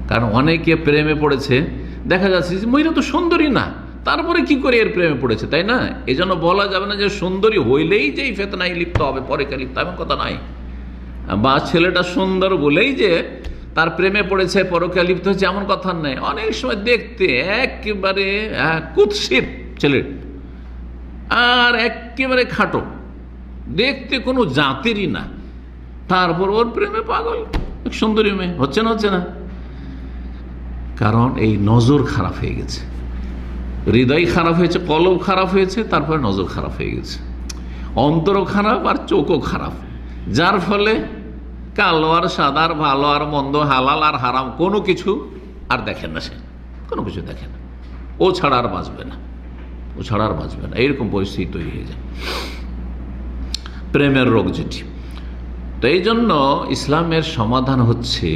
কারণ অনেকে প্রেমে পড়েছে, দেখা যাচ্ছে যে মহিলা তো সুন্দরী না, তারপরে কি করে এর প্রেমে পড়েছে, তাই না? এই জন্য বলা যাবে না যে সুন্দরী হইলেই যে এই ফেতনায় লিপ্ত হবে, পরে লিপ্ত, এমন কথা নাই। বা ছেলেটা সুন্দর বলেই যে তার প্রেমে পড়েছে, পরকে লিপ্ত হচ্ছে, এমন কথা নেই। অনেক সময় দেখতে একেবারে কুৎসিত ছেলে আর একেবারে খাটো, দেখতে কোনো জাতেরই না, তারপর ওর প্রেমে পাগল এক সুন্দরী মেয়ে। হচ্ছে না? হচ্ছে না? কারণ এই নজর খারাপ হয়ে গেছে, হৃদয় খারাপ হয়েছে, কলব খারাপ হয়েছে, তারপরে নজর খারাপ হয়ে গেছে, অন্তরও খারাপ আর চোখও খারাপ, যার ফলে কালো আর সাদা আর ভালো আর মন্দ, হালাল আর হারাম কোনো কিছু আর দেখেন না, সে কোনো কিছু দেখে না, ও ছাড়া আর বাঁচবে না, ও ছাড়া আর বাঁচবে না, এইরকম পরিস্থিতি তৈরি হয়ে যায়, প্রেমের রোগ যেটি। তো এই জন্য ইসলামের সমাধান হচ্ছে,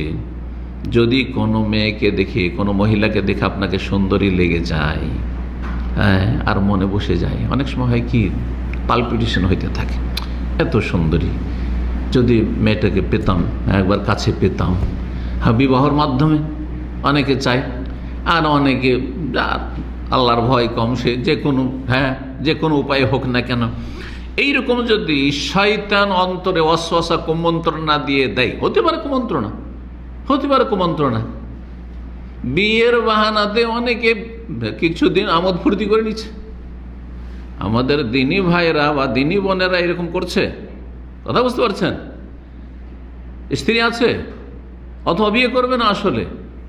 যদি কোনো মেয়েকে দেখে, কোনো মহিলাকে দেখে আপনাকে সুন্দরী লেগে যায়, হ্যাঁ, আর মনে বসে যায়, অনেক সময় হয় কি পালপিটেশন হইতে থাকে, এত সুন্দরী, যদি মেয়েটাকে পেতাম, একবার কাছে পেতাম। হ্যাঁ, বিবাহর মাধ্যমে অনেকে চায়, আর অনেকে আল্লাহর ভয় কম, সে যে কোনো, হ্যাঁ, যে কোনো উপায় হোক না কেন। এইরকম যদি শয়তান অন্তরে ওয়াসওয়াসা কুমন্ত্রণা দিয়ে দেয়, হতে পারে কুমন্ত্রণা, হতে পারে কুমন্ত্রণা, বিয়ের বাহানাতে অনেকে কিছুদিন আমোদ ফুর্তি করে নিচ্ছে। আমাদের দিনী ভাইরা বা দিনী বোনেরা এরকম করছে, কথা বুঝতে পারছেন? স্ত্রী আছে অথবা বিয়ে করবে না আসলে,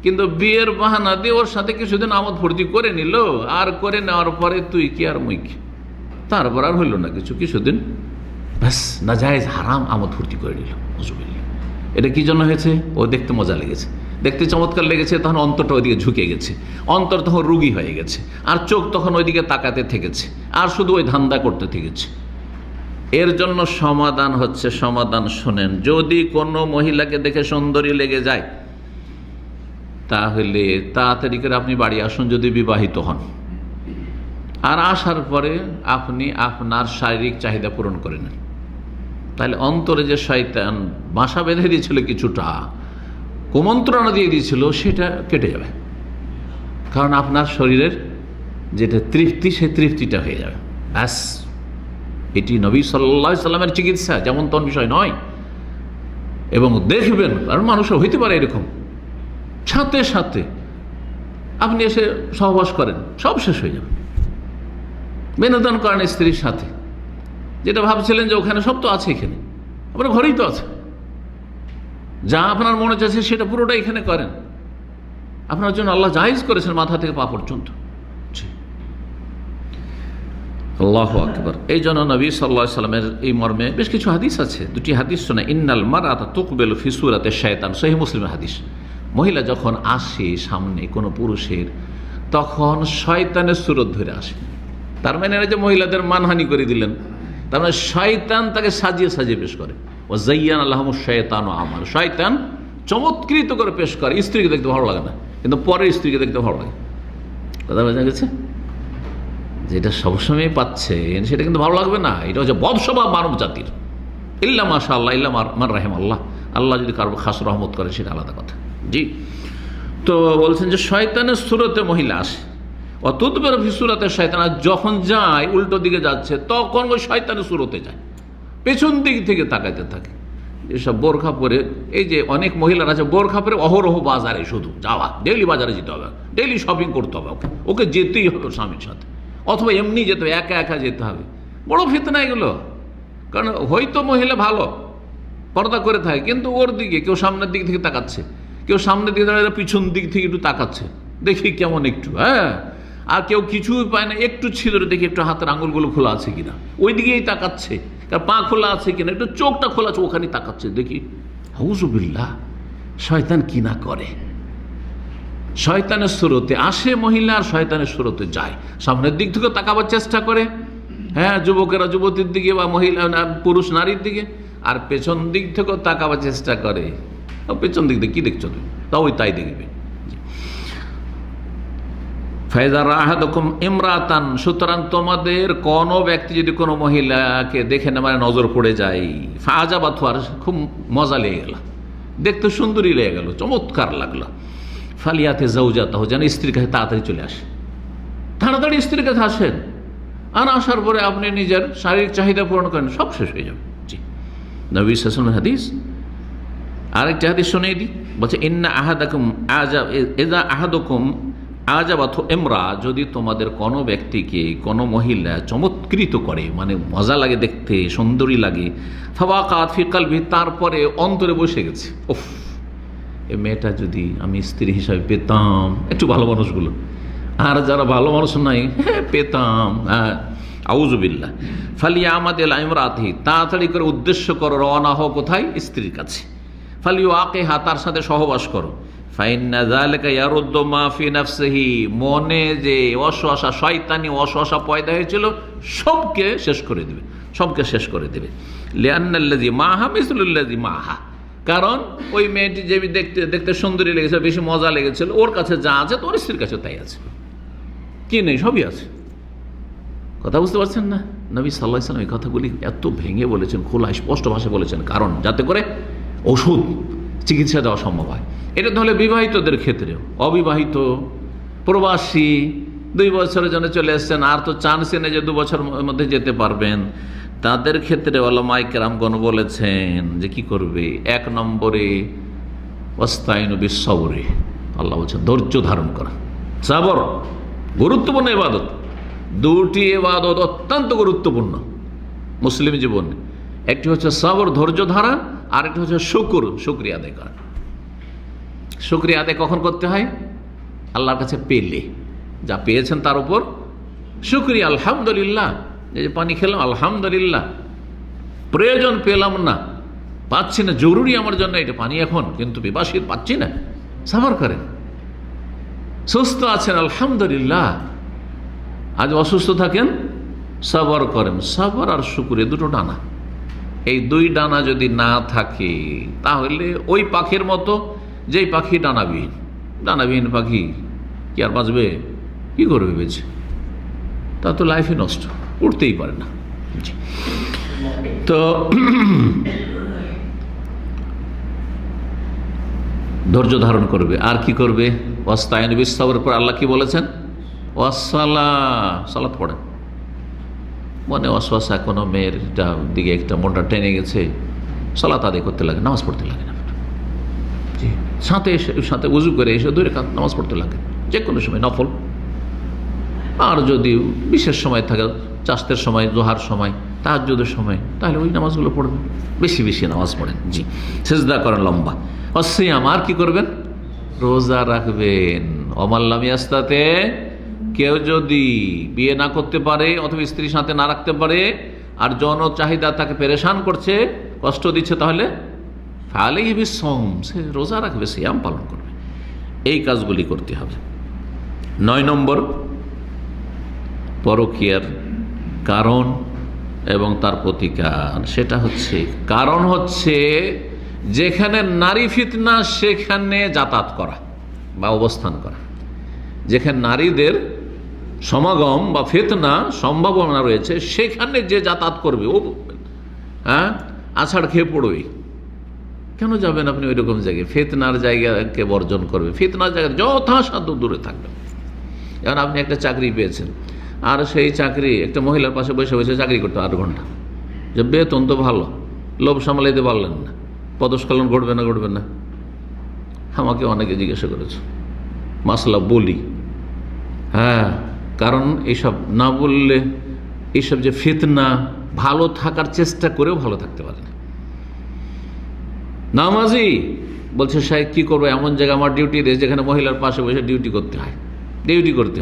কিন্তু বিয়ের বাহানা দিয়ে ওর সাথে কিছুদিন আমোদ ফুর্তি করে নিল, আর করে নেওয়ার পরে তুই কি আর মুই কি, তারপর আর হইল না কিছুদিন ব্যাস নাজায়েজ হারাম আমোদ ফুর্তি করে নিল। এটা কি জন্য হয়েছে? ও দেখতে মজা লেগেছে, দেখতে চমৎকার লেগেছে, তখন অন্তরটা ওইদিকে ঝুঁকে গেছে, অন্তর তখন রুগী হয়ে গেছে, আর চোখ তখন ওইদিকে তাকাতে থেকেছে, আর শুধু ওই ধান্দা করতে থেকেছে। এর জন্য সমাধান হচ্ছে, সমাধান শোনেন, যদি কোনো মহিলাকে দেখে সুন্দরী লেগে যায় তাহলে তাড়াতাড়ি করে আপনি বাড়ি আসুন যদি বিবাহিত হন, আর আসার পরে আপনি আপনার শারীরিক চাহিদা পূরণ করে নেন। তাহলে অন্তরে যে শয়তান বাসা বেঁধে দিয়েছিল, কিছুটা কুমন্ত্রণা দিয়ে দিয়েছিল, সেটা কেটে যাবে, কারণ আপনার শরীরের যেটা তৃপ্তি, সেই তৃপ্তিটা হয়ে যাবে। ব্যাস, এটি নবী সাল্লাল্লাহু আলাইহি সাল্লামের চিকিৎসা, যেমন তেমন বিষয় নয়। এবং দেখবেন, কারণ মানুষের হইতে পারে এরকম, সাথে সাথে আপনি এসে সহবাস করেন, সব শেষ হয়ে যাবে। বিনোদন করেন স্ত্রীর সাথে, যেটা ভাবছিলেন যে ওখানে সব তো আছে, এখানে আপনার ঘরেই তো আছে, যা আপনার মনে চাচ্ছে সেটা পুরোটা এখানে করেন। আপনার জন্য আল্লাহ জায়েজ করেছেন মাথা থেকে পা পর্যন্ত। আল্লাহু আকবার। এই জন্য নবী সাল্লাল্লাহু আলাইহি সাল্লামের এই মর্মে বেশ কিছু হাদিস আছে, দুটি হাদিস শোনা। ইন্নাল মারআতা তুকবেলু ফি সূরাতি শায়তান, সহিহ মুসলিমের হাদিস। মহিলা যখন আসে সামনে কোনো পুরুষের, তখন শয়তানের সুরত ধরে আসে। তার মানে না যে মহিলাদের মানহানি করে দিলেন, তার মানে শয়তান তাকে সাজিয়ে সাজিয়ে পেশ করে। ও যায়্যানা লাহুমুশ শায়তানু আমাল, শয়তান চমৎকৃত করে পেশ করে। স্ত্রীকে দেখতে ভালো লাগে না, কিন্তু পরের স্ত্রীকে দেখতে ভালো লাগে। কথা বোঝা গেছে? যেটা সবসময় পাচ্ছেন সেটা কিন্তু ভালো লাগবে না। এটা হচ্ছে বদস্বভাব মানব জাতির। ইল্লা মাশাআল্লাহ, ইল্লা মান রাহিমাল্লাহ, আল্লাহ যদি কারো খাস রহমত করে সেটা আলাদা কথা। জি, তো বলছেন যে শয়তানের সুরতে মহিলা আসে, অতুদবের ফি সূরাতি শায়তান, যখন যায় উল্টো দিকে যাচ্ছে তখন ওই শয়তানের সুরতে যায়, পেছন দিক থেকে তাকাইতে থাকে। এসব বোরখা পরে, এই যে অনেক মহিলারা আছে বোরখা পরে অহরহ বাজারে শুধু যাওয়া, ডেইলি বাজারে যেতে হবে, ডেইলি শপিং করতে হবে, ওকে যেতেই হবে স্বামীর সাথে, অথবা এমনি যেতে হবে, একা একা যেতে হবে। বড় ফিতনা এগুলো। কারণ হয়তো মহিলা ভালো পর্দা করে থাকে, কিন্তু ওর দিকে কেউ সামনের দিক থেকে তাকাচ্ছে, কেউ সামনের দিকে দাঁড়িয়ে পিছন দিক থেকে একটু তাকাচ্ছে, দেখি কেমন একটু, হ্যাঁ, আর কেউ কিছুই পায় না, একটু ছিল দেখি একটু হাতের আঙুলগুলো খোলা আছে কিনা, ওই দিকেই তাকাচ্ছে, তার পা খোলা আছে কিনা, একটু চোখটা খোলা আছে ওখানেই তাকাচ্ছে, দেখি। আউযুবিল্লাহ, শয়তান কি না করে। শয়তানের সুরতে আসে মহিলা, আর শয়তানের সুরতে যায়, সামনের দিক থেকে তাকাবার চেষ্টা করে, হ্যাঁ, যুবকেরা যুবতীর দিকে বা মহিলা পুরুষ নারীর দিকে, আর পেছন দিক থেকেও তাকাবার চেষ্টা করে। পেছন দিক দিয়ে কি দেখছো তুমি, তা ওই তাই দেখবে। ফাইজা রাহাদুকুম ইমরাতান, সুতরাং তোমাদের কোন ব্যক্তি যদি কোনো মহিলাকে দেখে না, মানে নজর পড়ে যায়, ফাআজাবাতহু, আর খুব মজা লেগে গেল, দেখতে সুন্দরী লেগে গেল, চমৎকার লাগলো, ফালিয়াতে যাওজাতাহু, যেন স্ত্রীর কাছে তাড়াতাড়ি চলে আসে, তাড়াতাড়ি স্ত্রীর কাছে আসেন, আর আসার পরে আপনি নিজের শারীরিক চাহিদা পূরণ করেন, সব শেষ হয়ে যাবে। জি, নবী সাল্লাল্লাহু আলাইহি ওয়াসাল্লামের হাদিস। আরেকটা হাদিস শুনিয়ে দিই, বলছে ইন্না আহাদাকুম আজাব ইযা আহাদুকুম আজাবাতহু ইমরা, যদি তোমাদের কোনো ব্যক্তিকে কোনো মহিলা চমৎকৃত করে, মানে মজা লাগে দেখতে, সুন্দরী লাগে, ফাওয়াকাত ফি কলবি, তারপরে অন্তরে বসে গেছে, উফ, এই মেয়েটা যদি আমি স্ত্রী হিসাবে পেতাম, একটু ভালো মানুষগুলো, আর যারা ভালো মানুষ নাই, হ্যাঁ পেতাম, হ্যাঁ, আউযুবিল্লাহ, ফালিয়ামাদিল ইমরাতিহি, তাড়াতাড়ি করে উদ্দেশ্য করো, রওনা হও কোথায়? স্ত্রীর কাছে। ফালিওয়াকিহা, তার সাথে সহবাস করো। ফাইন্না যালিকা ইয়ারুদ্দু মা ফি নাফসিহি, মনে যে ওয়াসওয়াসা, শয়তানি ওয়াসওয়াসা পয়দা হয়েছিল, সবকে শেষ করে দেবে, সবকে শেষ করে দেবে। লিআন্নাল্লাযী মাহা মিসলুল্লাযী মাহা, কারণ ওই মেয়েটি যে দেখতে দেখতে সুন্দরী লেগেছে, বেশি মজা লেগেছিল, ওর কাছে যা আছে তোর স্ত্রীর কাছে তাই আছে, কি নেই, সবই আছে। কথা বুঝতে পারছেন না? নবী সাল্লাল্লাহু আলাইহি ওয়াসাল্লাম এই কথাগুলি এত ভেঙে বলেছেন, খোলা স্পষ্ট ভাষায় বলেছেন, কারণ যাতে করে ওষুধ চিকিৎসা দেওয়া সম্ভব হয়। এটা তাহলে বিবাহিতদের ক্ষেত্রেও, অবিবাহিত প্রবাসী 2 বছরের জন্য চলে এসছেন, আর তো চান্সই নেই যে 2 বছরের মধ্যে যেতে পারবেন, তাদের ক্ষেত্রে উলামায়ে কেরামগণ বলেছেন যে কি করবে। 1 নম্বরে ওয়াস্তাইনু বিস-সবরি, আল্লাহ বলছেন ধৈর্য ধারণ করা। সাবর গুরুত্বপূর্ণ ইবাদত, দুটি ইবাদত অত্যন্ত গুরুত্বপূর্ণ মুসলিম জীবনে। একটি হচ্ছে সাবর, ধৈর্য ধারা, আর একটি হচ্ছে শুকরিয়া আদায় করা। শুকরিয়া আদায় কখন করতে হয়? আল্লাহর কাছে পেলে, যা পেয়েছেন তার উপর শুকরিয়া। আলহামদুলিল্লাহ, এই যে পানি খেলাম আলহামদুলিল্লাহ, প্রয়োজন পেলাম না, পাচ্ছি না, জরুরি আমার জন্য এটা পানি এখন, কিন্তু পিপাসিত পাচ্ছি না, সাবর করেন। সুস্থ আছেন আলহামদুলিল্লাহ, আজ অসুস্থ থাকেন সাবর করেন। সাবর আর শুকরিয়া দুটো ডানা, এই দুই ডানা যদি না থাকে তাহলে ওই পাখির মতো, যেই পাখি ডানাবিহীন পাখি কি আর বাঁচবে? কি করবে বেঁচে? তা তো লাইফই নষ্ট, উঠতেই পারে না। তো ধৈর্য ধারণ করবে। আর কি করবে? ওয়াস্তাইনু বিস-সাবর পর আল্লাহ কি বলেছেন? সালাত পড়েন। মনে ওয়াসওয়াসা কোনো মেয়ের দিকে একটা মনটা টেনে গেছে, সালাত আদায় করতে লাগে, নামাজ পড়তে লাগে না, সাথে উজু করে এসে 2 রাকাত নামাজ পড়তে লাগে, যে কোনো সময় নফল। আর যদি বিশেষ সময় থাকে, চাষতের সময়, জোহার সময়, তাহাজ্জুদের সময়, তাহলে ওই নামাজগুলো পড়বেন, বেশি বেশি নামাজ পড়েন। জি, সিজদা করেন লম্বা। অসিয়াম, আর কি করবেন? রোজা রাখবেন। অমাল্লাম ইয়াস্তাতে, কেউ যদি বিয়ে না করতে পারে অথবা স্ত্রীর সাথে না রাখতে পারে আর যৌন চাহিদা তাকে পেরেশান করছে, কষ্ট দিচ্ছে, তাহলে ফালাইহি বিস-সাওম, সে রোজা রাখবে, সিয়াম পালন করবে। এই কাজগুলি করতে হবে। 9 নম্বর, পরকীয়ার কারণ এবং তার প্রতিকার। সেটা হচ্ছে, কারণ হচ্ছে যেখানে নারী ফিতনা সেখানে যাতায়াত করা বা অবস্থান করা, যেখানে নারীদের সমাগম বা ফিতনা সম্ভাবনা রয়েছে, সেখানে যে যাতায়াত করবে ও আছাড় খেয়ে পড়বে। কেন যাবেন আপনি ওই রকম জায়গায়? ফিতনার জায়গাকে বর্জন করবে, ফিতনার জায়গা যথাসাধ্য দূরে থাকবে। এখন আপনি একটা চাকরি পেয়েছেন, আর সেই চাকরি একটা মহিলার পাশে বসে বসে চাকরি করতে 8 ঘন্টা, যে বেতন তো ভালো, লোভ সামলাইতে পারলেন না, পদস্খলন ঘটবে না? আমাকে অনেকে জিজ্ঞাসা করেছে, মাসলা বলি। হ্যাঁ, কারণ এইসব না বললে, এইসব যে ফিতনা, ভালো থাকার চেষ্টা করেও ভালো থাকতে পারে না। নামাজি বলছে, সাহেব কি করবো, এমন জায়গায় আমার ডিউটি দিয়েছে যেখানে মহিলার পাশে বসে ডিউটি করতে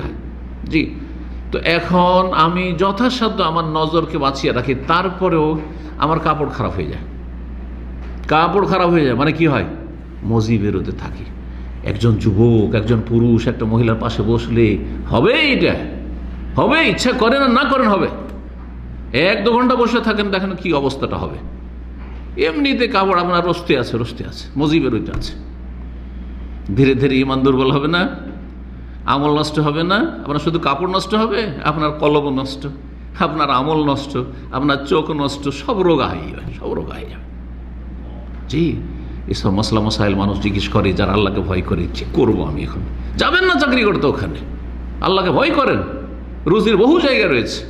হয়। জি, তো এখন আমি যথাসাধ্য আমার নজরকে বাঁচিয়ে রাখি, তারপরেও আমার কাপড় খারাপ হয়ে যায়। মানে কি হয়? মজি বেরোতে থাকি। একজন যুবক, একজন পুরুষ একটা মহিলার পাশে বসলে হবে, এটা হবে, ইচ্ছা করেন আর না করেন হবে। 1-2 ঘন্টা বসে থাকেন, দেখেন কি অবস্থাটা হবে। এমনিতে কাপড় আপনার রস্তে আছে, মজি বেরোতে আছে। ধীরে ধীরে ইমান দুর্বল হবে না, আমল নষ্ট হবে না, আপনার শুধু কাপড় নষ্ট হবে, আপনার কলম নষ্ট, আপনার আমল নষ্ট, আপনার চোখ নষ্ট, সব রোগা হয়ে যাবে। জি, এসব মশলা মশাইল মানুষ জিজ্ঞেস করে, যারা আল্লাহকে ভয় করে, কি করবো আমি এখন? যাবেন না চাকরি করতে ওখানে, আল্লাহকে ভয় করেন, রুজির বহু জায়গা রয়েছে।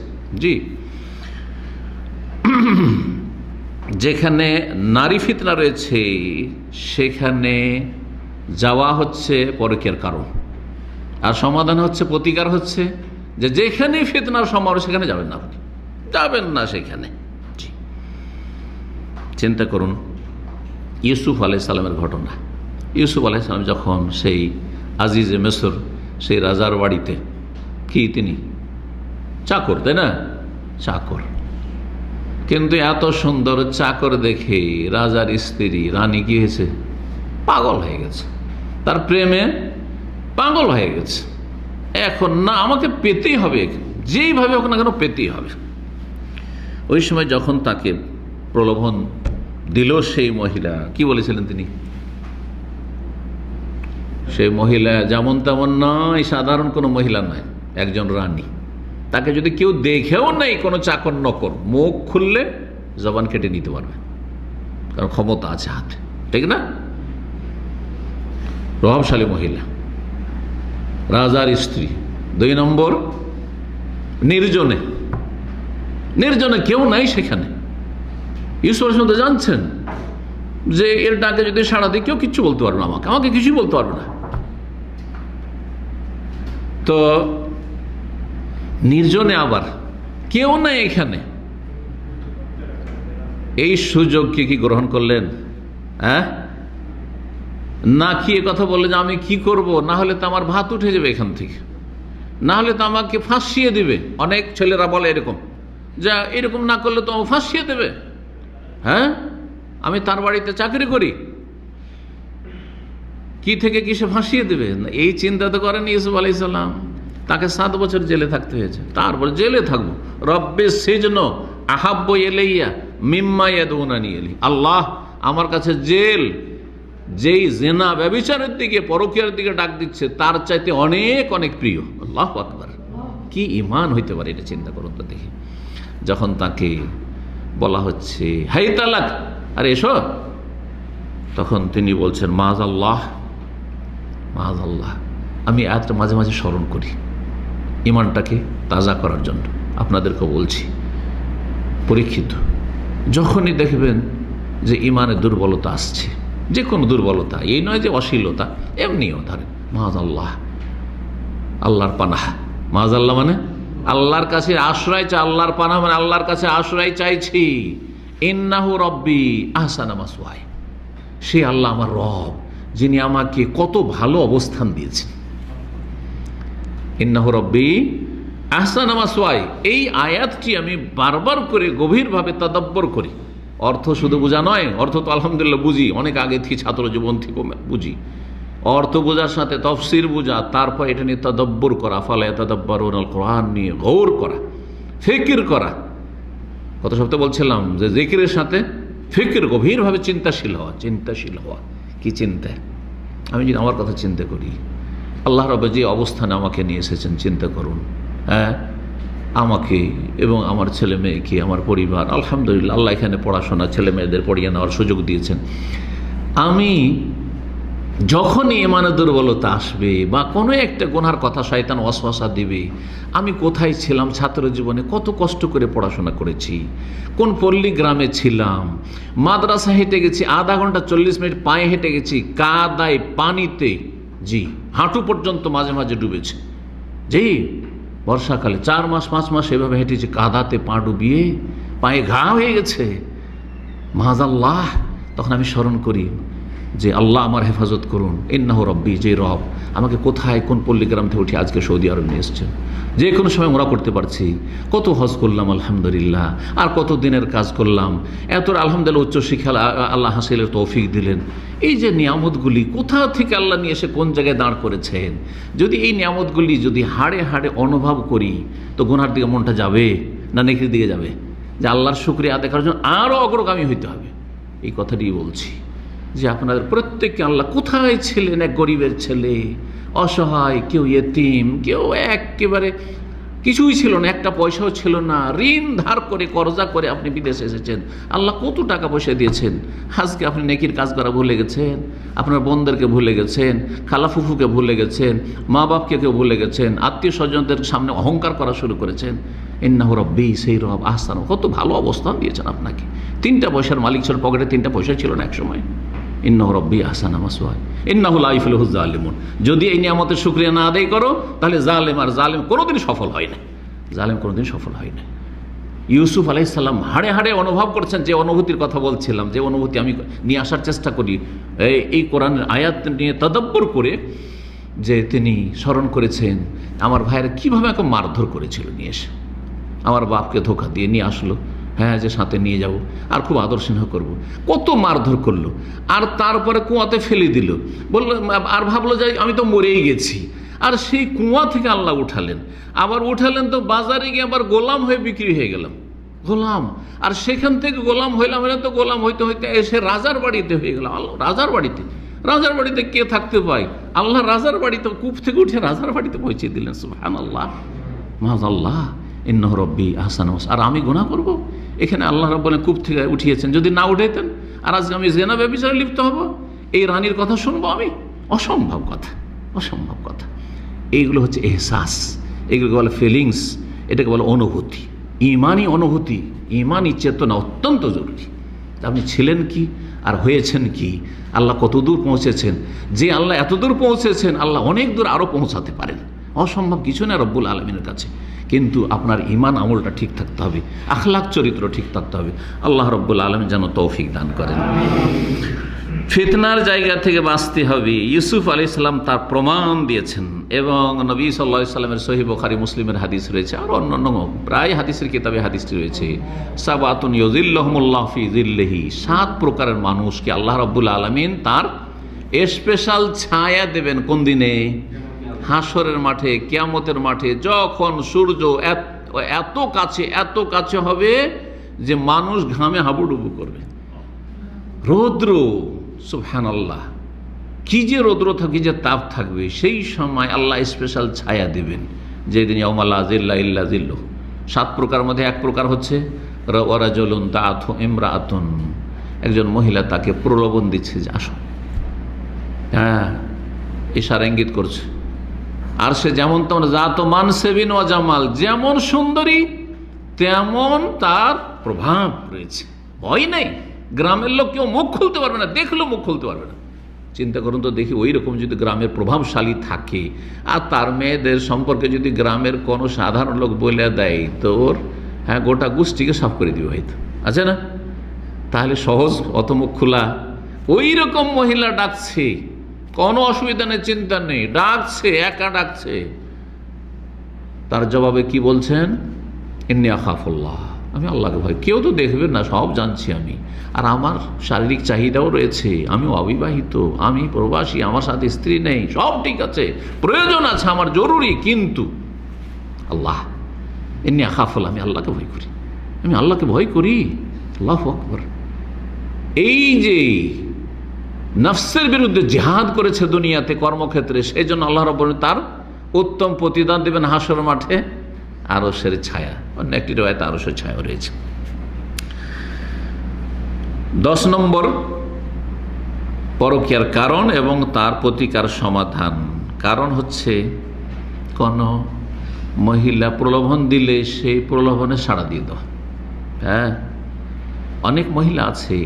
জি, যেখানে নারী ফিতনা রয়েছে সেখানে যাওয়া হচ্ছে পরকীয়ার কারণ, আর সমাধান হচ্ছে, প্রতিকার হচ্ছে যে যেখানে ফিতনার সমারোহ সেখানে যাবেন না, আপনি যাবেন না সেখানে। চিন্তা করুন ইউসুফ আলাইহিস সালামের ঘটনা। ইউসুফ আলাইহিস সালাম যখন সেই আজিজে মিসর, সেই রাজার বাড়িতে, কি তিনি চাকর, তাই না? চাকর, কিন্তু এত সুন্দর চাকর দেখে রাজার স্ত্রী রানী কি হয়েছে? পাগল হয়ে গেছে, তার প্রেমে পাগল হয়ে গেছে। এখন না, আমাকে পেতেই হবে, যেইভাবে হোক না কেন পেতেই হবে। ওই সময় যখন তাকে প্রলোভন দিল সেই মহিলা, কি বলেছিলেন তিনি? সেই মহিলা যেমন তেমন নয়, সাধারণ কোনো মহিলা নয়, একজন রানী। তাকে যদি কেউ দেখেও নেই, কোনো চাকর নকর, মুখ খুললে জবান কেটে নিতে পারবে, কারণ ক্ষমতা আছে হাতে, ঠিক না? প্রভাবশালী মহিলা, রাজার স্ত্রী। 2 নম্বর, নির্জনে কেউ নাই সেখানে। ইউসুফ আলাইহিস সালাম জানছেন যে এর ডাকে যদি সাড়া দিই কেউ কিচ্ছু বলতে পারবে না, আমাকে কিছুই বলতে পারবে না। তো নির্জনে আবার কেউ নাই এখানে, এই সুযোগকে কি গ্রহণ করলেন? হ্যাঁ, না কি কথা বললেন যে আমি কি করব, না হলে তো আমার ভাত উঠে যাবে এখান থেকে, না হলে তো আমাকে ফাঁসিয়ে দিবে। অনেক ছেলেরা বলে এরকম, যা এরকম না করলে তো আমাকে ফাঁসিয়ে দেবে। হ্যাঁ, আমি তার বাড়িতে চাকরি করি, কি থেকে কিসে ফাঁসিয়ে দেবে। এই চিন্তা তো করেন ইউসুফ আলাইহিস সালাম। তাকে 7 বছর জেলে থাকতে হয়েছে। তারপর জেলে থাকবো, রব্বে সিজন আহাব্বু ইলাইয়া মিম্মা ইয়াদউনানি ইলাইহি, আল্লাহ আমার কাছে জেল যেই জিনা ব্যভিচারের দিকে, পরকীয়ার দিকে ডাক দিচ্ছে তার চাইতে অনেক অনেক প্রিয়। আল্লাহু আকবার, কি ঈমান হইতে পারে এটা চিন্তা করুন তো দেখি। যখন তাকে বলা হচ্ছে হাই তালাক, আরে এসো, তখন তিনি বলছেন মাযাল্লাহ মাযাল্লাহ। আমি আয়াতটা মাঝে মাঝে স্মরণ করি ঈমানটাকে তাজা করার জন্য। আপনাদেরকে বলছি, পরীক্ষিত যখনই দেখবেন যে ঈমানের দুর্বলতা আসছে, যে কোনো দুর্বলতা, এই নয় যে অশ্লীলতা, এমনিও ধরেন মাযাল্লাহ, আল্লাহর পানাহ। মাযাল্লাহ মানে আল্লাহর কাছে আশ্রয় চাই, আল্লাহর পানাহ মানে আল্লাহর কাছে আশ্রয় চাইছি। ইন্নাহু রব্বি আহসানা মাসওয়াই, সে আল্লাহ আমার রব, যিনি আমাকে কত ভালো অবস্থান দিয়েছেন। ইন্নাহু রব্বি আহসানা মাসওয়াই, এই আয়াতটি আমি বারবার করে গভীরভাবে তাদাব্বর করি। অর্থ শুধু বোঝা নয়, অর্থ তো আলহামদুলিল্লাহ বুঝি, অনেক আগে থেকে ছাত্র জীবন থেকে বুঝি। অর্থ বোঝার সাথে তফসির বোঝা, তারপর এটা নিয়ে তাদাব্বর করা, ফালা ইয়াতাদাব্বারুনাল কোরআন নিয়ে গৌর করা, ফিকির করা। গত সপ্তাহে বলছিলাম যে জিকিরের সাথে ফিকির, গভীরভাবে চিন্তাশীল হওয়া। চিন্তাশীল হওয়া কি চিন্তা? আমি যদি আমার কথা চিন্তা করি, আল্লাহ রাব্বু যে অবস্থানে আমাকে নিয়ে এসেছেন, চিন্তা করুন। হ্যাঁ, আমাকে এবং আমার ছেলে মেয়েকে, আমার পরিবার, আলহামদুলিল্লাহ আল্লাহ এখানে পড়াশোনা ছেলে মেয়েদের পড়িয়ে নেওয়ার সুযোগ দিয়েছেন। আমি যখনই ঈমানের দুর্বলতা আসবে বা কোনো একটা গুনার কথা শয়তান ওয়াসওয়াসা দিবে, আমি কোথায় ছিলাম ছাত্র জীবনে, কত কষ্ট করে পড়াশোনা করেছি, কোন পল্লী গ্রামে ছিলাম, মাদ্রাসা হেঁটে গেছি, আধা ঘন্টা 40 মিনিট পায়ে হেঁটে গেছি, কাদায় পানিতে, জি হাঁটু পর্যন্ত মাঝে মাঝে ডুবেছে, জি বর্ষাকালে 4 মাস 5 মাস এভাবে হেঁটেছি, কাদাতে পা ডুবিয়ে পায়ে ঘা হয়ে গেছে। মাযাল্লাহ, তখন আমি স্মরণ করি যে আল্লাহ আমার হেফাজত করুন। ইন্নাহু রব্বি, যে রব আমাকে কোথায় কোন পল্লীগ্রাম থেকে উঠে আজকে সৌদি আরব নিয়ে এসছেন, যে কোনো সময় ওরা করতে পারছি, কত হজ করলাম আলহামদুলিল্লাহ, আর কত দিনের কাজ করলাম, এত আলহামদুলিল্লাহ উচ্চশিক্ষা আল্লাহ হাসিলের তৌফিক দিলেন। এই যে নিয়ামতগুলি কোথা থেকে আল্লাহ নিয়ে এসে কোন জায়গায় দাঁড় করেছেন, যদি এই নিয়ামতগুলি যদি হাড়ে হাড়ে অনুভব করি, তো গুনার দিকে মনটা যাবে না নেকির দিকে যাবে? যে আল্লাহর শুকরিয়া আদায় করার জন্য আরও অগ্রগামী হইতে হবে। এই কথাটি বলছি যে আপনাদের প্রত্যেককে আল্লাহ কোথায় ছিলেন, এক গরিবের ছেলে, অসহায়, কেউ ইয়েতিম, কেউ একেবারে কিছুই ছিল না, একটা পয়সাও ছিল না, ঋণ ধার করে কর্জা করে আপনি বিদেশে এসেছেন, আল্লাহ কত টাকা পয়সা দিয়েছেন। আজকে আপনি নেকির কাজ করা ভুলে গেছেন, আপনার বোনদেরকে ভুলে গেছেন, খালা ফুফুকে ভুলে গেছেন, মা বাপকে কেউ ভুলে গেছেন, আত্মীয় স্বজনদের সামনে অহংকার করা শুরু করেছেন। ইন্নাহু রব্বি, সেই রব আহসান, কত ভালো অবস্থান দিয়েছেন আপনাকে। 3টা পয়সার মালিক ছিল, পকেটে 3টা পয়সা ছিল না এক সময়। ইন্নাহু রব্বি আহসানা মাসওয়াই ইন্নাহু লা ইফলিহু যালিমুন। যদি এই নিয়ামতের শুকরিয়া না আদায় করো, তাহলে জালেম কোনোদিন সফল হয় না, জালেম কোনোদিন সফল হয় না। ইউসুফ আলাইহিস সালাম হাড়ে হাড়ে অনুভব করছেন, যে অনুভূতির কথা বলছিলাম, যে অনুভূতি আমি নিয়ে আসার চেষ্টা করি এই কোরআনের আয়াত নিয়ে তাদাব্বর করে, যে তিনি স্মরণ করেছেন আমার ভাইয়েরা কীভাবে আমাকে মারধর করেছিল নিয়ে এসে, আমার বাপকে ধোকা দিয়ে নিয়ে আসলো, হ্যাঁ যে সাথে নিয়ে যাব আর খুব আদর স্নেহ করবো, কত মারধর করলো, আর তারপরে কুয়াতে ফেলে দিল, বললো, আর ভাবলো যে আমি তো মরেই গেছি, আর সেই কুয়া থেকে আল্লাহ উঠালেন, আবার উঠালেন তো বাজারে গিয়ে আবার গোলাম হয়ে বিক্রি হয়ে গেলাম, গোলাম, আর সেখান থেকে গোলাম হইলাম, তো গোলাম হইতে হইতে এসে রাজার বাড়িতে হয়ে গেলাম। রাজার বাড়িতে কে থাকতে পায়? আল্লাহ রাজার বাড়িতে, কূপ থেকে উঠে রাজার বাড়িতে পৌঁছে দিলেন। সুবহানাল্লাহ, মাযাল্লাহ, ইন্নাহু রব্বি আহসানা মাসওয়াই। আর আমি গুনাহ করব? এখানে আল্লাহ রাব্বুল আলামিন কূপ থেকে উঠিয়েছেন, যদি না উঠাইতেন আর আজকে আমি জিনা ব্যভিচারে লিপ্ত হব, এই রানীর কথা শুনবো আমি? অসম্ভব কথা, অসম্ভব কথা। এইগুলো হচ্ছে এহসাস, এগুলোকে বলে ফিলিংস, এটাকে বলে অনুভূতি, ইমানি অনুভূতি, ইমানি চেতনা অত্যন্ত জরুরি। আপনি ছিলেন কি আর হয়েছেন কি, আল্লাহ কত দূর পৌঁছেছেন, যে আল্লাহ এত দূর পৌঁছেছেন, আল্লাহ অনেক দূর আরও পৌঁছাতে পারেন। অসম্ভব কিছু না রব্বুল আলমিনের কাছে। কিন্তু আপনার ঈমান আমলটা ঠিক থাকতে হবে, আখলাক চরিত্র ঠিক থাকতে হবে। আল্লাহ রব্বুল আলমিন যেন তৌফিক দান করেন। ফিতনার জায়গা থেকে বাঁচতে হবে, ইউসুফ আলাইহিস সালাম তার প্রমাণ দিয়েছেন। এবং নবী সাল্লাল্লাহু আলাইহি সাল্লামের সহিহ বুখারী মুসলিমের হাদিস রয়েছে, আর অন্যান্য প্রায় হাদিসের কিতাবে হাদিসটি রয়েছে, সাবাতুন ইউযিল্লুহুমুল্লাহু ফি যিল্লিহি, 7 প্রকারের মানুষকে আল্লাহ রাব্বুল আলামিন তার স্পেশাল ছায়া দেবেন। কোন দিনে? হাসরের মাঠে, কিয়ামতের মাঠে, যখন সূর্য এত কাছে হবে যে মানুষ ঘামে হাবুডুবু করবে। রৌদ্র, সুবহানাল্লাহ, কি যে রৌদ্র থাকবে, যে তাপ থাকবে, সেই সময় আল্লাহ স্পেশাল ছায়া দেবেন, যেদিন ইয়াউমা লা যিল্লা ইল্লা যিল্লুহ। 7 প্রকার মধ্যে 1 প্রকার হচ্ছে ওয়ারাজুলুন দাআতহু ইমরাআতুন, একজন মহিলা তাকে প্রলোভন দিচ্ছে যে আসো, হ্যাঁ, ইশারা ইঙ্গিত করছে। আর সে যেমন তেমন জাত মানসেবিন ওয়া জামাল, যেমন সুন্দরী তেমন তার প্রভাব রয়েছে, ভয় নেই। গ্রামের লোক কেউ মুখ খুলতে পারবে না, দেখলেও মুখ খুলতে পারবে না। চিন্তা করুন তো দেখি, ওই রকম যদি গ্রামের প্রভাবশালী থাকে, আর তার মেয়েদের সম্পর্কে যদি গ্রামের কোনো সাধারণ লোক বলে দেয়, তো ওর গোটা গোষ্ঠীকে সাফ করে দিবে হয়তো, আছে না? তাহলে সহজ অত মুখ খোলা। ওই রকম মহিলা ডাকছে, কোনো অসুবিধা নেই, চিন্তা নেই, ডাকছে, একা ডাকছে। তার জবাবে কি বলছেন? ইন্নী আখাফুল্লাহ, আমি আল্লাহকে ভয়। কেউ তো দেখবে না, সব জানছি আমি, আর আমার শারীরিক চাহিদাও রয়েছে, আমি অবিবাহিত, আমি প্রবাসী, আমার সাথে স্ত্রী নেই, সব ঠিক আছে, প্রয়োজন আছে আমার, জরুরি, কিন্তু আল্লাহ, ইন্নী আখাফুল্লাহ, আমি আল্লাহকে ভয় করি, আমি আল্লাহকে ভয় করি। আল্লাহু আকবার। এই যে নফসের বিরুদ্ধে জিহাদ করেছে দুনিয়াতে, কর্মক্ষেত্রে, সেই জন্য আল্লাহ রাব্বুল আলামিন তার উত্তম প্রতিদান দেবেন হাসর মাঠে, আরশের ছায়া। অন্য একটি রয়েতে আরশের ছায়া রয়েছে। 10 নম্বর পরকীয়ার কারণ এবং তার প্রতিকার সমাধান। কারণ হচ্ছে কোন মহিলা প্রলোভন দিলে সেই প্রলোভনে সাড়া দিয়ে দাও। হ্যাঁ, অনেক মহিলা আছে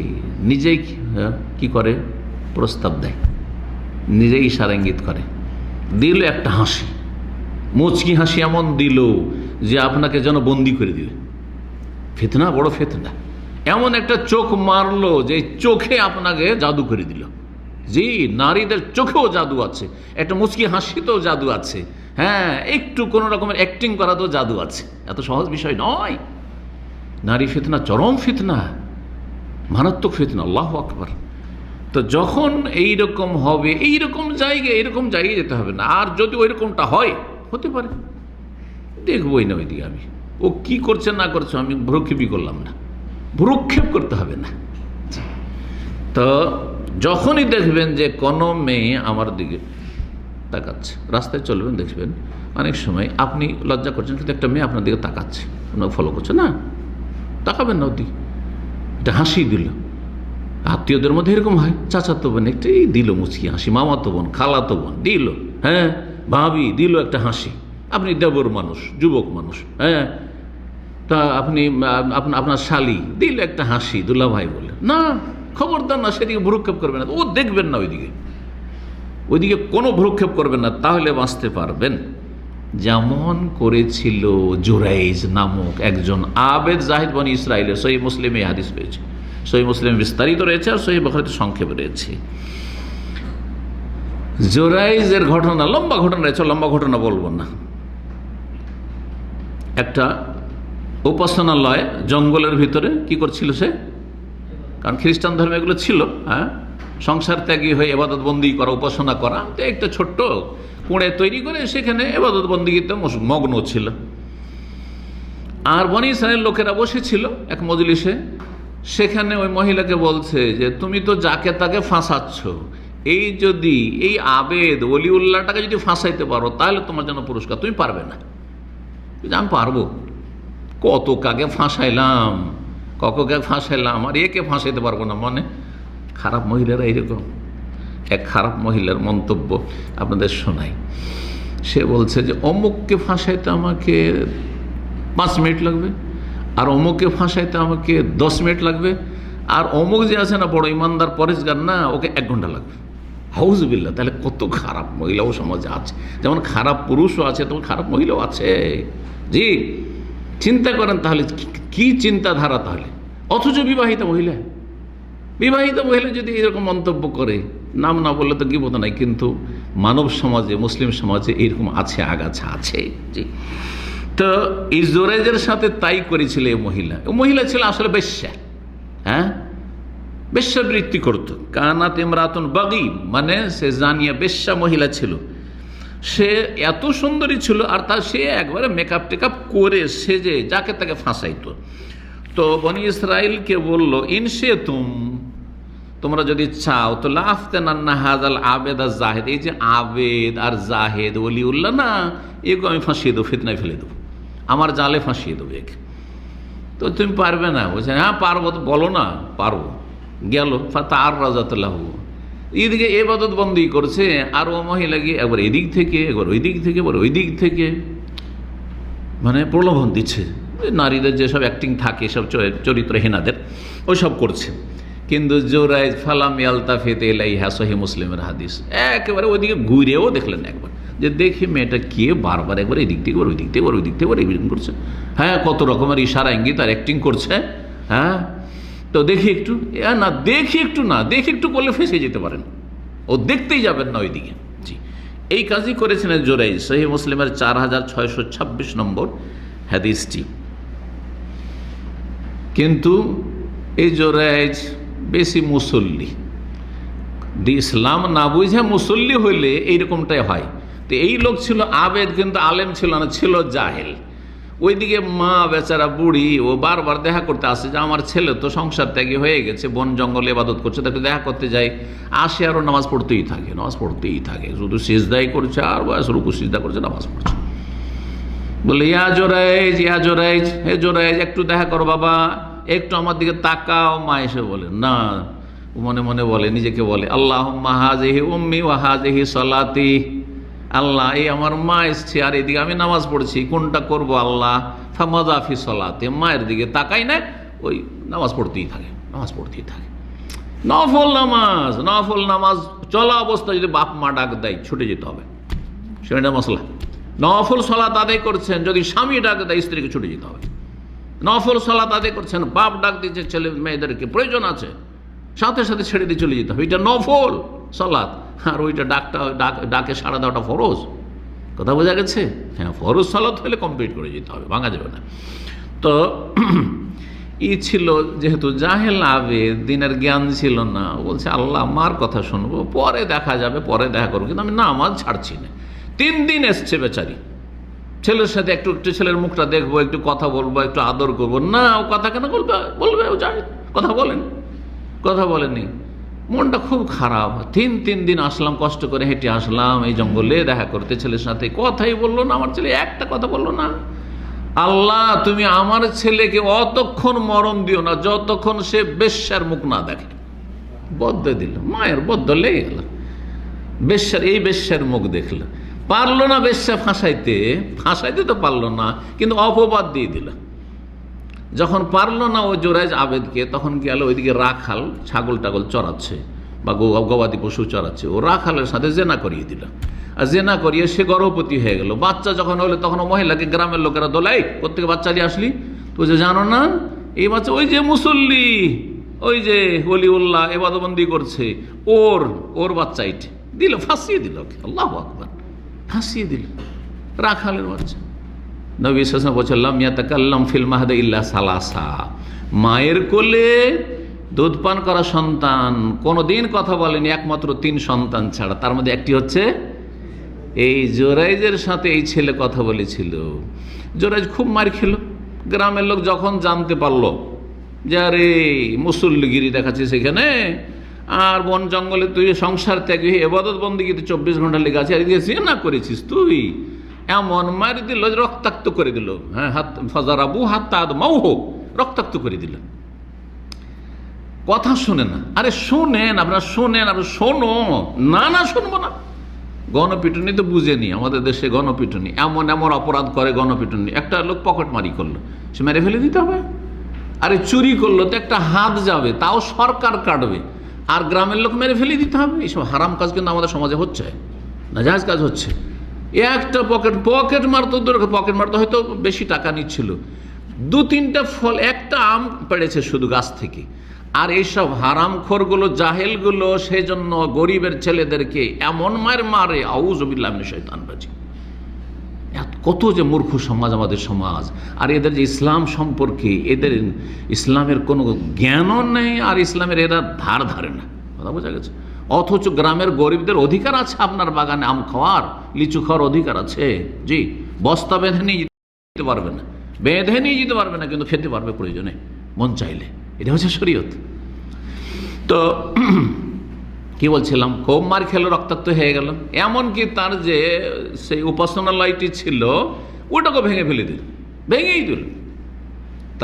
নিজেই কি করে, প্রস্তাব দেয়, নিজেই ইশারা ইঙ্গিত করে, দিল একটা হাসি, মুচকি হাসি এমন দিল যে আপনাকে যেন বন্দি করে দিবে। ফিতনা, বড় ফিতনা। এমন একটা চোখ মারলো যে চোখে আপনাকে জাদু করে দিল। জি, নারীদের চোখেও জাদু আছে, একটা মুচকি হাসিতেও জাদু আছে, হ্যাঁ, একটু কোনো রকমের অ্যাক্টিং করাতেও জাদু আছে। এত সহজ বিষয় নয়। নারী ফিতনা চরম ফিতনা, মারাত্মক ফিতনা। আল্লাহু আকবার। তো যখন এইরকম হবে, এইরকম জায়গায় যেতে হবে না। আর যদি ওই রকমটা হয়, হতে পারে, দেখবই না ওইদিকে আমি, ও কি করছে না করছে, আমি ভ্রুক্ষেপই করলাম না, ভ্রুক্ষেপ করতে হবে না। তো যখনই দেখবেন যে কোনো মেয়ে আমার দিকে তাকাচ্ছে, রাস্তায় চলবেন, দেখবেন অনেক সময় আপনি লজ্জা করছেন, কিন্তু একটা মেয়ে আপনার দিকে তাকাচ্ছে, আপনাকে ফলো করছে, না তাকাবেন না ওর দিকে। এটা হাসি দিল। আত্মীয়দের মধ্যে এরকম হয়, চাচাতো বোন একটাই দিল মুচকি হাসি, মামাতো বোন, খালাতো বোন দিল, হ্যাঁ, ভাবি দিল একটা হাসি, আপনি দেবর মানুষ, যুবক মানুষ, হ্যাঁ, তা আপনি আপনার শালি দিল একটা হাসি, দুলা ভাই বলে, না খবরদার না, সেদিকে ভ্রুক্ষেপ করবেন না, ও দেখবেন না ওইদিকে কোনো ভ্রুক্ষেপ করবেন না, তাহলে বাঁচতে পারবেন। যেমন করেছিল জুরাইজ নামক একজন আবেদ জাহিদ বনি ইসরাইলের। সহিহ মুসলিমে হাদিস রয়েছে, সহিহ মুসলিম বিস্তারিত রয়েছে, আর সহিহ বুখারীতে সংক্ষেপে রয়েছে। জুরাইজের ঘটনা, লম্বা ঘটনা রয়েছে, লম্বা ঘটনা বলবো না। একটা উপাসনালয় জঙ্গলের ভিতরে কি করছিল সে, কারণ খ্রিস্টান ধর্মে এগুলো ছিল, হ্যাঁ, সংসার ত্যাগী হয়ে ইবাদত বন্দি করা, উপাসনা করা, তো একটা ছোট্ট কুঁড়ে তৈরি করে সেখানে ইবাদত বন্দিতে মগ্ন ছিল। আর বনি ইসরাইলের লোকেরা বসেছিল এক মজলিসে, সেখানে ওই মহিলাকে বলছে যে তুমি তো যাকে তাকে ফাঁসাচ্ছ, এই যদি এই আবেদ ওলিউল্লাহটাকে যদি ফাঁসাইতে পারো তাহলে তোমার জন্য পুরস্কার। তুমি পারবে না? আমি পারবো, কত কাকে ফাঁসাইলাম, ককে ফাঁসাইলাম, আর একে ফাঁসাইতে পারবো না। মানে খারাপ মহিলারা এইরকম। এক খারাপ মহিলার মন্তব্য আপনাদের শোনাই। সে বলছে যে অমুককে ফাঁসাইতে আমাকে 5 মিনিট লাগবে, আর অমুককে ফাঁসাইতে আমাকে 10 মিনিট লাগবে, আর অমুক যে আছে না বড় ইমানদার পরেশগার না, ওকে 1 ঘন্টা লাগবে। হাউজুবিল্লাহ, তাহলে কত খারাপ মহিলাও সমাজে আছে, যেমন খারাপ পুরুষও আছে তেমন খারাপ মহিলাও আছে। জি, চিন্তা করেন তাহলে কি চিন্তাধারা তাহলে। অথচ বিবাহিত মহিলা যদি এরকম মন্তব্য করে, নাম না বললে তো কি বোধ নাই, কিন্তু মানব সমাজে, মুসলিম সমাজে এরকম আছে, আগাছা আছে। জি, তো এই জুরাইজের সাথে তাই করেছিল এই মহিলা ছিল আসলে বেশ্যা। হ্যাঁ, বেশ্যাবৃত্তি করতো। কানাত ইমরাতুন বাগী, মানে সে জানিয়া বেশ্যা মহিলা ছিল। সে এত সুন্দরী ছিল, আর সে একবারে মেকআপ টেকআপ করে সেজে যাকে তাকে ফাঁসাইতো। তো বনি ইসরাইলকে বলল, ইনসে তোমরা যদি চাও তো লাফতেনান্না হাজাল আবেদ আর জাহেদ, এই যে আবেদ আর জাহেদ ওলিউল্লাহ না, এগো আমি ফাঁসিয়ে দেবো, ফিতনায় ফেলে দেবো, আমার জালে ফাঁসিয়ে দেবো একে। তো তুমি পারবে না? বলছে হ্যাঁ পারবো। তো বলো না, পারবো। গেল তার রাজাতুল্লাহ, এদিকে এবাদত বন্দি করছে, আর ও মহিলা গিয়ে একবার এদিক থেকে একবার ওই দিক থেকে একবার ওই দিক থেকে মানে প্রলোভন দিচ্ছে। নারীদের যেসব অ্যাক্টিং থাকে, সব চরিত্রহীনাদের, ওই সব করছে। কিন্তু জোরাইজ ফালাম ইয়ালতাফিত ইলাইহা, সহিহ মুসলিমের হাদিস, একেবারে ওইদিকে ঘুরেও দেখলেন একবার, যে দেখি মেয়েটা কে বারবার একবার এই দিক থেকে ওই দিক থেকে ওই দিক থেকে এরকম করছে। হ্যাঁ, কত রকমের ইশারা ইঙ্গিত আর অ্যাক্টিং করছে। হ্যাঁ, তো দেখি একটু না দেখি একটু করলে ফেঁসে যেতে পারেন, ও দেখতেই যাবেন না ওইদিকে। জি, এই কাজই করেছিলেন জোরাইজ। সহিহ মুসলিমের 4626 নম্বর হাদিসটি। কিন্তু এই জোরাইজ বেশি মুসল্লি, ইসলাম না বুঝে মুসল্লি হইলে এইরকমটাই হয়। তো এই লোক ছিল আবেদ, কিন্তু আলেম ছিল না, ছিল জাহেল। ওইদিকে মা বেচারা বুড়ি, ও বারবার দেখা করতে আসে যে আমার ছেলে তো সংসার ত্যাগী হয়ে গেছে, বন জঙ্গলে ইবাদত করছে, তাকে দেখা করতে যায়, আসে আরও নামাজ পড়তেই থাকে, শুধু সিজদাই করছে, আর বয়স রুকু সিজদা করছে, নামাজ পড়ছে। বলে ইয়া জোরাইজ, হে জোরাইজ, একটু দেখা করো বাবা, একটু আমার দিকে তাকাও। মা এসে বলে না, মনে মনে বলে, নিজেকে বলে, আল্লাহুম্মা হাযিহি উম্মি ওয়া হাযিহি সালাতি, আল্লাহ এই আমার মা এসছে আর এদিকে আমি নামাজ পড়ছি, কোনটা করব আল্লাহ? ফামাযা ফি সালাতি, মায়ের দিকে তাকাই না, ওই নামাজ পড়তেই থাকে। নফল নামাজ চলা অবস্থা যদি বাপ মা ডাক দেয় ছুটে যেতে হবে, সেটা মশলা। নফল সালাত আদায় করছেন, যদি স্বামী ডাক দেয় স্ত্রীকে ছুটে যেতে হবে। নফল সালাত আদায় করছেন, বাপ ডাক দিচ্ছে ছেলে মেয়েদেরকে, প্রয়োজন আছে, সাথে সাথে ছেড়ে দিয়ে চলে যেতে হবে, এটা নফল সালাত। আর ওইটা ডাকে সাড়া দেওয়াটা ফরজ। কথা বোঝা গেছে? হ্যাঁ, ফরজ সালাত হলে কমপ্লিট করে যেতে হবে, ভাঙা যাবে না। তো ছিল যেহেতু জাহেল আবেদ, দিনের জ্ঞান ছিল না, বলছে আল্লাহ মার কথা শুনবো, পরে দেখা যাবে, পরে দেখা করবো, কিন্তু আমি নামাজ ছাড়ছি না। 3 দিন এসছে বেচারি, ছেলের সাথে একটু ছেলের মুখটা দেখবো, একটু কথা বলবো, একটু আদর করবো না, ও কথা কেন বলবে? ও যায়, কথা বলেনি, মনটা খুব খারাপ। 3 দিন আসলাম, কষ্ট করে হেঁটে আসলাম এই জঙ্গলে দেখা করতে, ছেলের সাথে কথাই বললো না, আমার ছেলে একটা কথা বললো না। আল্লাহ তুমি আমার ছেলেকে অতক্ষণ মরণ দিও না যতক্ষণ সে বেশ্যার মুখ না দেখে। বদ্ধ দিল, মায়ের বদ্ধ লেগে গেল, এই বেশ্যার মুখ দেখল, পারলো না বেশ্যা ফাঁসাইতে তো পারলো না, কিন্তু অপবাদ দিয়ে দিল। যখন পারলো না ও জোরাইজ আবেদকে, তখন গেল ওইদিকে রাখাল ছাগল টাগল চড়াচ্ছে বা গবাদি পশু চড়াচ্ছে, ও রাখালের সাথে জেনা করিয়ে দিল। আর জেনা করিয়ে সে গর্ভবতী হয়ে গেল। বাচ্চা যখন হলো তখন ও মহিলাকে গ্রামের লোকেরা দোলাই, কোত্থেকে বাচ্চা নিয়ে আসলি? তো যে জানো না এই বাচ্চা ওই যে মুসল্লি, ওই যে ওলিউল্লাহ ইবাদতবন্দি করছে, ওর বাচ্চা এইটি দিল, ফাঁসিয়ে দিল ওকে। আল্লাহু আকবার, ফাঁসিয়ে দিল রাখালের বাচ্চা। নবী সাল্লাল্লাহু আলাইহি ওয়াসাল্লাম বলেছেন লাম ইয়াতাকাল্লাম ফিল মাহদি ইল্লা সালাসা, মায়ের কোলে দুধ পান করা সন্তান কোনোদিন কথা বলেনি একমাত্র 3 সন্তান ছাড়া। তার মধ্যে একটি হচ্ছে এই জোরাইজের সাথে এই ছেলে কথা বলেছিল। জোরাইজ খুব মার খেল। গ্রামের লোক যখন জানতে পারলো যে আরে মুসল্লিগিরি দেখাচ্ছে সেখানে, আর বন জঙ্গলে তুই সংসার ত্যাগী ইবাদত বন্দেগীতে 24 ঘন্টা লেগে আছে, আর না করেছিস তুই, এমন মারি দিল, রক্তাক্ত করে দিল। হ্যাঁ, ফাজারাবু হাত্তা আদমাউহু, রক্তাক্ত করে দিল। কথা শুনে না। আরে শোনেন, আপনারা শোনো না, শুনবো না। গণপিটুনি তো বুঝেনি, আমাদের দেশে গণপিটুনি, এমন অপরাধ করে গণপিটুনি। একটা লোক পকেট মারি করলো, সে মেরে ফেলে দিতে হবে। আরে চুরি করলো তো একটা হাত যাবে, তাও সরকার কাটবে। আর গ্রামের লোক মেরে ফেলে দিতে হবে। এইসব হারাম কাজ কিন্তু আমাদের সমাজে হচ্ছে, নাজায়েজ কাজ হচ্ছে। একটা পকেট মারতো, পকেট মারতো, হয়তো বেশি টাকা নিচ্ছিল, 2-3টা ফল, একটা আম পেড়েছে শুধু গাছ থেকে। আর এইসব হারামখোরগুলো, জাহেলগুলো সেজন্য গরিবের ছেলেদেরকে এমন মারে, আউযুবিল্লাহি মিনাশ শাইতানির রাজিম। কত যে মূর্খ সমাজ আমাদের সমাজ। আর এদের যে ইসলাম সম্পর্কে, এদের ইসলামের কোনো জ্ঞানও নেই, আর ইসলামের এরা ধারে না, কথা বোঝা গেছে। অথচ গ্রামের গরিবদের অধিকার আছে আপনার বাগানে আম খাওয়ার, লিচু খাওয়ার অধিকার আছে। জি, বস্তা বেঁধে নিয়ে যেতে পারবে না, কিন্তু খেতে পারবে প্রয়োজনে, মন চাইলে। এটা হচ্ছে শরীয়ত। তো কি বলছিলাম, খুব মার খেলো, রক্তাক্ত হয়ে গেল। এমনকি তার যে সেই উপাসনালয়টি ছিল ওটাকে ভেঙেই দিল।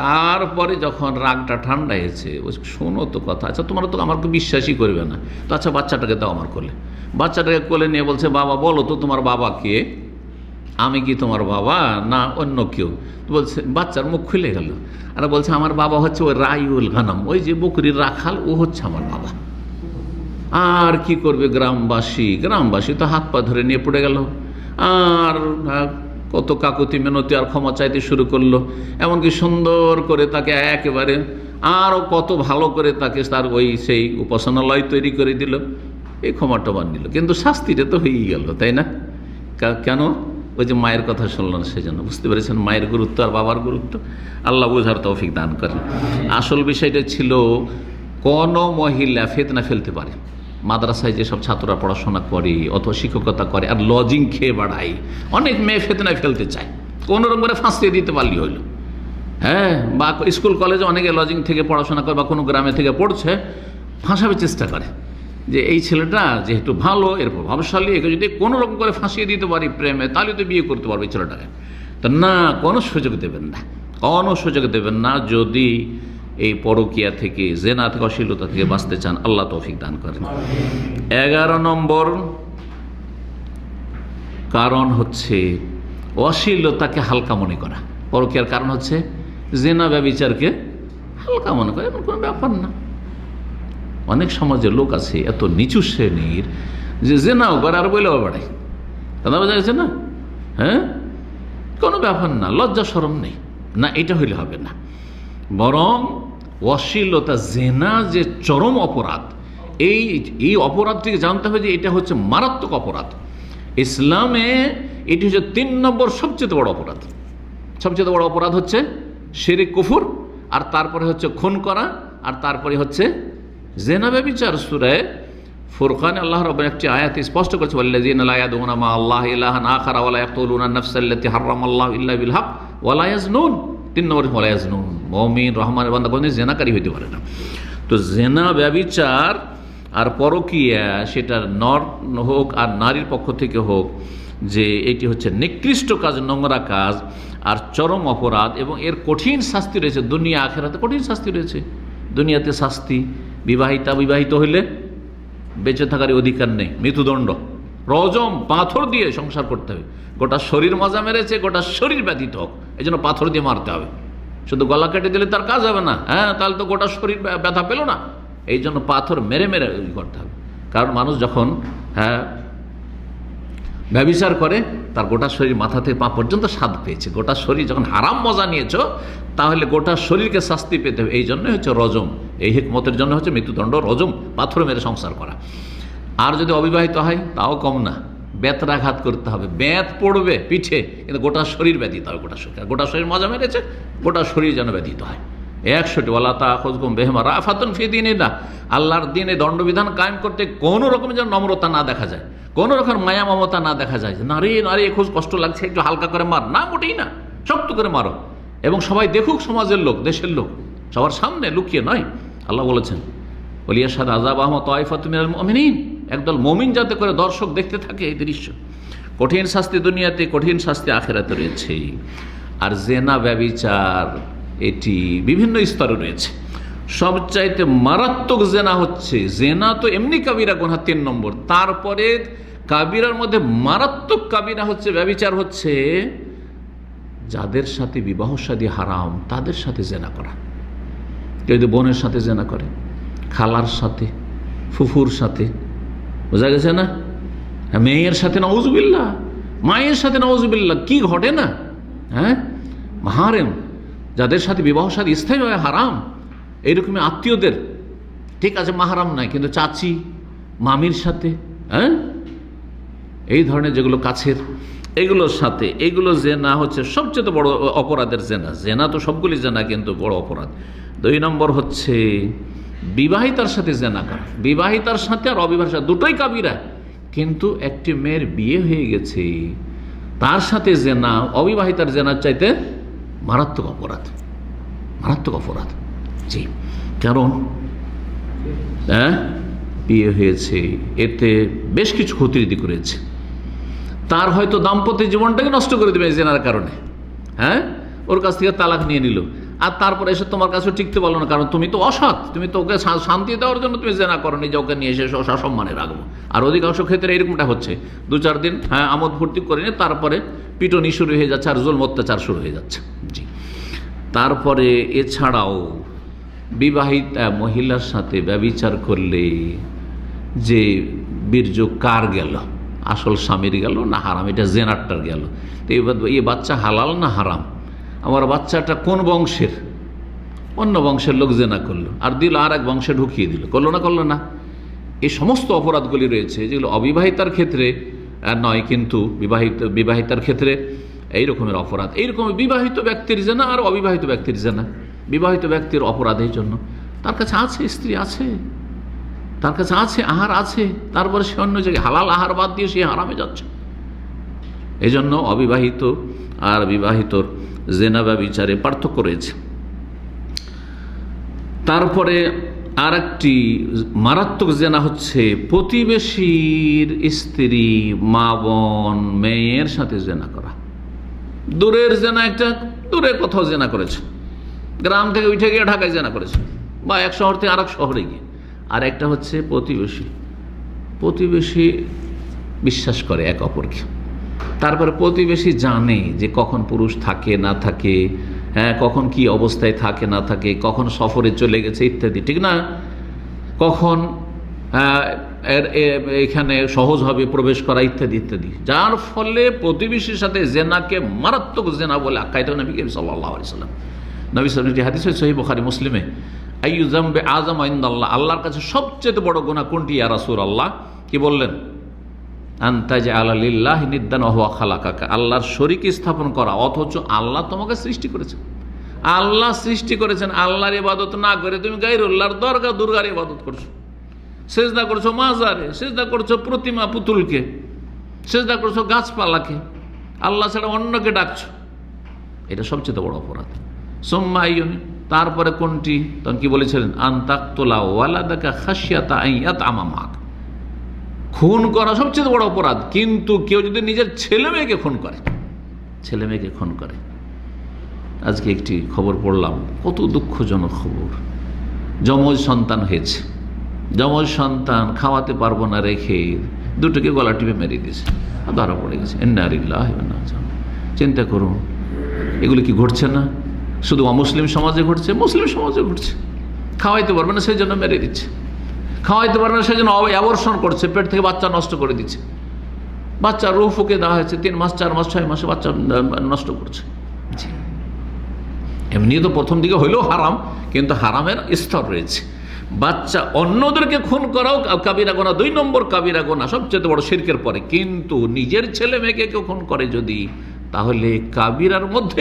তারপরে যখন রাগটা ঠান্ডা হয়েছে, শোনো তো কথা, আচ্ছা তোমরা তো আমাকে বিশ্বাসই করবে না, তো আচ্ছা বাচ্চাটাকে দাও আমার কোলে। বাচ্চাটাকে কোলে নিয়ে বলছে, বাবা বলো তো তোমার বাবা কে? আমি কি তোমার বাবা না অন্য কেউ? বলছে, বাচ্চার মুখ খুলে গেল, আর বলছে আমার বাবা হচ্ছে ওই রাইউল গানাম, ওই যে বকরির রাখাল, ও হচ্ছে আমার বাবা। আর কি করবে গ্রামবাসী তো হাত পা ধরে নিয়ে পড়ে গেল, আর কত কাকুতি মিনতি আর ক্ষমা চাইতে শুরু করলো। এমনকি সুন্দর করে তাকে একেবারে আরও কত ভালো করে তাকে তার সেই উপাসনালয় তৈরি করে দিল, এই ক্ষমাটা বানিল। কিন্তু শাস্তিটা তো হয়েই গেল, তাই না? কেন? ওই যে মায়ের কথা শুনল না, সেই জন্য। বুঝতে পেরেছেন মায়ের গুরুত্ব আর বাবার গুরুত্ব? আল্লাহ বোঝার তৌফিক দান করেন। আসল বিষয়টা ছিল, কোন মহিলা ফিতনা ফেলতে পারে, মাদ্রাসায় যেসব ছাত্ররা পড়াশোনা করে অথবা শিক্ষকতা করে আর লজিং খেয়ে বাড়ায়, অনেক মেয়ে ফিতনায় ফেলতে চায়, কোনোরকম করে ফাঁসিয়ে দিতে পারলেই হইল। হ্যাঁ, বা স্কুল কলেজে অনেকে লজিং থেকে পড়াশোনা করে বা কোনো গ্রামে থেকে পড়ছে, ফাঁসাবার চেষ্টা করে যে এই ছেলেটা যেহেতু ভালো, এর প্রভাবশালী, একে যদি কোনো রকম করে ফাঁসিয়ে দিতে পারি প্রেমে, তাহলে তো বিয়ে করতে পারবে ছেলেটাকে। তা না, কোনো সুযোগ দেবেন না, যদি এই পরকিয়া থেকে, জেনা থেকে, অশ্লীলতা থেকে বাঁচতে চান। আল্লাহ তৌফিক দান করেন। 11 নম্বর কারণ হচ্ছে অশ্লীলতাকে হালকা মনে করা। পরকিয়ার কারণ হচ্ছে জেনা ব্যভিচারকে হালকা মনে করা, এমন কোনো ব্যাপার না। অনেক সমাজের লোক আছে এত নিচু শ্রেণীর যে জেনাও করে আর বলেও বাড়ায়, দাদা বোঝা গেছে না? হ্যাঁ, কোনো ব্যাপার না, লজ্জা শরম নেই না, এটা হইলে হবে না। বরং অশ্লীলতা, জেনা যে চরম অপরাধ, এই অপরাধটিকে জানতে হবে যে এটা হচ্ছে মারাত্মক অপরাধ। ইসলামে এটি হচ্ছে 3 নম্বর সবচেয়ে বড় অপরাধ। সবচেয়ে বড় অপরাধ হচ্ছে শিরক, কুফর, আর তারপরে হচ্ছে খুন করা, আর তারপরে হচ্ছে জেনা ব্যভিচার। সূরা ফুরকানে আল্লাহ রাব্বুল একটি আয়াতে স্পষ্ট করেছে, ওয়াল্লাযীনা লা ইয়াদউনা মা আল্লাহি ইলাহান আখারা ওয়া লা ইয়াকতুলুনা আন-নাফসাল্লাতী হারামাল্লাহু ইল্লা বিল হক ওয়া লা ইয়াজনুন। 3 নম্বর ওয়া লা ইয়াজনুন। মুমিন রহমানের বান্দা কোনদিন জেনাকারী হইতে পারে না। তো জেনা ব্যভিচার আর পরকীয়া, সেটা নর হোক আর নারীর পক্ষ থেকে হোক, যে এটি হচ্ছে নিকৃষ্ট কাজ, নোংরা কাজ আর চরম অপরাধ, এবং এর কঠিন শাস্তি রয়েছে। দুনিয়া আখিরাতে কঠিন শাস্তি রয়েছে। দুনিয়াতে শাস্তি, বিবাহিত হইলে বেঁচে থাকার অধিকার নেই, মৃত্যুদণ্ড, রজম, পাথর দিয়ে সংসার করতে হবে। গোটা শরীর মজা মেরেছে, গোটা শরীর ব্যথিত হোক, এই জন্য পাথর দিয়ে মারতে হবে। শুধু গলা কেটে দিলে তার কাজ হবে না, হ্যাঁ, তাহলে তো গোটা শরীর ব্যথা পেল না। এই জন্য পাথর মেরে করতে হবে। কারণ মানুষ যখন ব্যভিচার করে, তার গোটা শরীর মাথা থেকে পা পর্যন্ত স্বাদ পেয়েছে। গোটা শরীর যখন হারাম মজা নিয়েছ, তাহলে গোটা শরীরকে শাস্তি পেতে হবে। এই জন্যই হচ্ছে রজম, এই হিকমতের জন্য হচ্ছে মৃত্যুদণ্ড, রজম, পাথর মেরে সংসার করা। আর যদি অবিবাহিত হয় তাও কম না, বেত্রাঘাত করতে হবে, বেত পড়বে পিঠে, কিন্তু গোটা শরীর ব্যথিত হবে। গোটা শরীর মজা মেরেছে, গোটা শরীর যেন ব্যথিত হয়। 100টি ওয়ালা তাখুযকুম বিহিমা রাফাতুন ফি দীনিল্লাহ। আল্লাহর দ্বীনে দণ্ডবিধান কায়েম করতে কোনো রকম যেন নম্রতা না দেখা যায়, কোনো রকম মায়া মমতা না দেখা যায়। নারী খুব কষ্ট লাগছে, একটু হালকা করে মার না, মোটেই না, শক্ত করে মারো, এবং সবাই দেখুক, সমাজের লোক, দেশের লোক, সবার সামনে লুকিয়ে নয়। আল্লাহ বলেছেন, ওয়ালিয়াশহাদ আযাবাহুম তায়ফাতুম মিনাল মুমিনিন, একদল মুমিন যাতে করে দর্শক দেখতে থাকে এই দৃশ্য। কঠিন শাস্তি দুনিয়াতে, কঠিন শাস্তি আখিরাতে রয়েছে। আর জেনা ব্যভিচার এটি বিভিন্ন স্তরে রয়েছে। সবচাইতে মারাত্মক জেনা হচ্ছে, জেনা তো এমনি কাবিরা গুনাহ 3 নম্বর, তারপরে কাবিরার মধ্যে মারাত্মক কাবিরা হচ্ছে ব্যভিচার, হচ্ছে যাদের সাথে বিবাহ শাদী হারাম তাদের সাথে জেনা করা। কেউ যদি বোনের সাথে জেনা করে, খালার সাথে, ফুফুর সাথে, বোঝা গেছে না, মেয়ের সাথে নাউজুবিল্লাহ, মায়ের সাথে নাউজুবিল্লাহ, কি ঘটে না। হ্যাঁ, মাহারেম যাদের সাথে বিবাহ সাথে স্থায়ীভাবে হারাম, এইরকমই আত্মীয়দের, ঠিক আছে মাহারাম নাই কিন্তু চাচি মামির সাথে, হ্যাঁ এই ধরনের যেগুলো কাছের, এগুলোর সাথে, এগুলো জেনা হচ্ছে সবচেয়ে বড় অপরাধের জেনা। জেনা তো সবগুলি জেনা, কিন্তু বড় অপরাধ। 2 নম্বর হচ্ছে বিবাহিতার সাথে জেনা করা। বিবাহিতার সাথে আর অবিবাহিতার সাথে দুটোই কাবিরা, কিন্তু একটি মেয়ের বিয়ে হয়ে গেছে তার সাথে জেনা অবিবাহিতার জেনার চাইতে মারাত্মক অপরাধ, মারাত্মক অপরাধ। জি, কারণ হ্যাঁ বিয়ে হয়েছে, এতে বেশ কিছু ক্ষতি করেছে, তার হয়তো দাম্পত্য জীবনটাকে নষ্ট করে দেবে জেনার কারণে। হ্যাঁ, ওর কাছ থেকে তালাক নিয়ে নিল, আর তারপরে এসে তোমার কাছে টিকতে পারলো না, কারণ তুমি তো অসৎ, তুমি তো ওকে শান্তি দেওয়ার জন্য তুমি জেনা করনি যে ওকে নিয়ে এসে সসম্মানে রাখবো। আর অধিকাংশ ক্ষেত্রে এরকমটা হচ্ছে, 2-4 দিন হ্যাঁ আমোদ ফুর্তি করে নিয়ে তারপরে পিটনি শুরু হয়ে যাচ্ছে, আর জুলম অত্যাচার শুরু হয়ে যাচ্ছে। জি, তারপরে এছাড়াও বিবাহিতা মহিলার সাথে ব্যভিচার করলে যে বীর্য কার গেল, আসল স্বামীর গেল না হারাম, এটা জেনারটার গেল। তো এই বাচ্চা হালাল না হারাম, আমার বাচ্চাটা কোন বংশের, অন্য বংশের লোক জেনা করলো আর দিল আর এক বংশে ঢুকিয়ে দিল, করলো না। এই সমস্ত অপরাধগুলি রয়েছে যেগুলো অবিবাহিতার ক্ষেত্রে নয়, কিন্তু বিবাহিতার ক্ষেত্রে এই রকমের অপরাধ। এইরকম বিবাহিত ব্যক্তির জেনা আর অবিবাহিত ব্যক্তির জেনা। বিবাহিত ব্যক্তির অপরাধের জন্য তার কাছে আছে স্ত্রী, আছে তার কাছে আছে আহার আছে, তারপরে সে অন্য জায়গায় হালাল আহার বাদ দিয়ে সে হারামে যাচ্ছে। এই জন্য অবিবাহিত আর বিবাহিতর জেনা ব্যভিচারে পার্থক্য রয়েছে। তারপরে আর একটি মারাত্মক জেনা হচ্ছে প্রতিবেশীর স্ত্রী, মা বোন, মেয়ের সাথে জেনা করা। দূরের জেনা একটা, দূরে কোথাও জেনা করেছে, গ্রাম থেকে উঠে গিয়ে ঢাকায় জেনা করেছে, বা এক শহর থেকে আরেক শহরে গিয়ে। আর একটা হচ্ছে প্রতিবেশী বিশ্বাস করে এক অপরকে, তারপরে প্রতিবেশী জানে যে কখন পুরুষ থাকে না থাকে, হ্যাঁ কখন কি অবস্থায় থাকে না থাকে, কখন সফরে চলে গেছে ইত্যাদি, ঠিক না, কখন এখানে সহজ হবে প্রবেশ করা ইত্যাদি ইত্যাদি, যার ফলে প্রতিবেশীর সাথে জেনাকে মারাত্মক জেনা বলে আখ্যায়িত নবী করিম সাল্লাল্লাহু আলাইহি ওয়াসাল্লাম। নবী সাল্লাল্লাহু আলাইহি ওয়াসাল্লাম হাদিস হচ্ছে সহিহ বুখারী মুসলিমে, আইয়ু যামবি আযম ইনদাল্লাহ, আল্লাহর কাছে সবচেয়ে বড় গুনাহ কোনটি ইয়া রাসূলুল্লাহ? কি বললেন? আনতাজআলা লিল্লাহি নিদ্দান ওয়া হুয়া খালাকাকা, আল্লাহর শরীক স্থাপন করা অথচ আল্লাহ তোমাকে সৃষ্টি করেছেন। আল্লাহ সৃষ্টি করেছেন, আল্লাহর ইবাদত না করে তুমি গায়রুল্লাহর দরগা দুর্গার ইবাদত করছো, সেজদা করছো মাজারে, সেজদা করছো প্রতিমা পুতুলকে, সেজদা করছো গাছপালাকে, আল্লাহ ছাড়া অন্যকে ডাকছো, এটা সবচেয়ে বড় অপরাধ। সুম্মা আইয়ুনি, তারপরে কোনটি? তখন কি বলেছিলেন? আনতাকতুলা ওয়ালাদাকা খাশিয়াতা আইয়াতআমা মাক, খুন করা সবচেয়ে বড় অপরাধ। কিন্তু কেউ যদি নিজের ছেলে মেয়েকে খুন করে, আজকে একটি খবর পড়লাম, কত দুঃখজনক খবর, যমজ সন্তান হয়েছে, যমজ সন্তান খাওয়াতে পারবো না রেখে দুটোকে গলা টিপে মেরে দিয়েছে, ধরা পড়ে গেছে। ইন্না লিল্লাহি ওয়া ইন্না ইলাইহি রাজিউন। চিন্তা করুন, এগুলো কি ঘটছে না? শুধু অমুসলিম সমাজে ঘটছে, মুসলিম সমাজে ঘটছে। খাওয়াইতে পারবে না সেই জন্য মেরে দিচ্ছে, খাওয়াইতে পারবে না সেই জন্য অ্যাবর্শন করছে, পেট থেকে বাচ্চা নষ্ট করে দিচ্ছে, বাচ্চা রূহ ফুঁকে দেওয়া হয়েছে, 3 মাস 4 মাস 6 মাসে বাচ্চা নষ্ট করছে। এমনি তো প্রথম দিকে হইলেও হারাম, কিন্তু হারামের স্তর রয়েছে। বাচ্চা অন্যদেরকে খুন করাও কাবিরা গোনা, 2 নম্বর কাবিরা গোনা, সবচেয়ে বড় শিরকের পরে। কিন্তু নিজের ছেলে মেয়েকে কেউ খুন করে যদি, তাহলে কাবিরার মধ্যে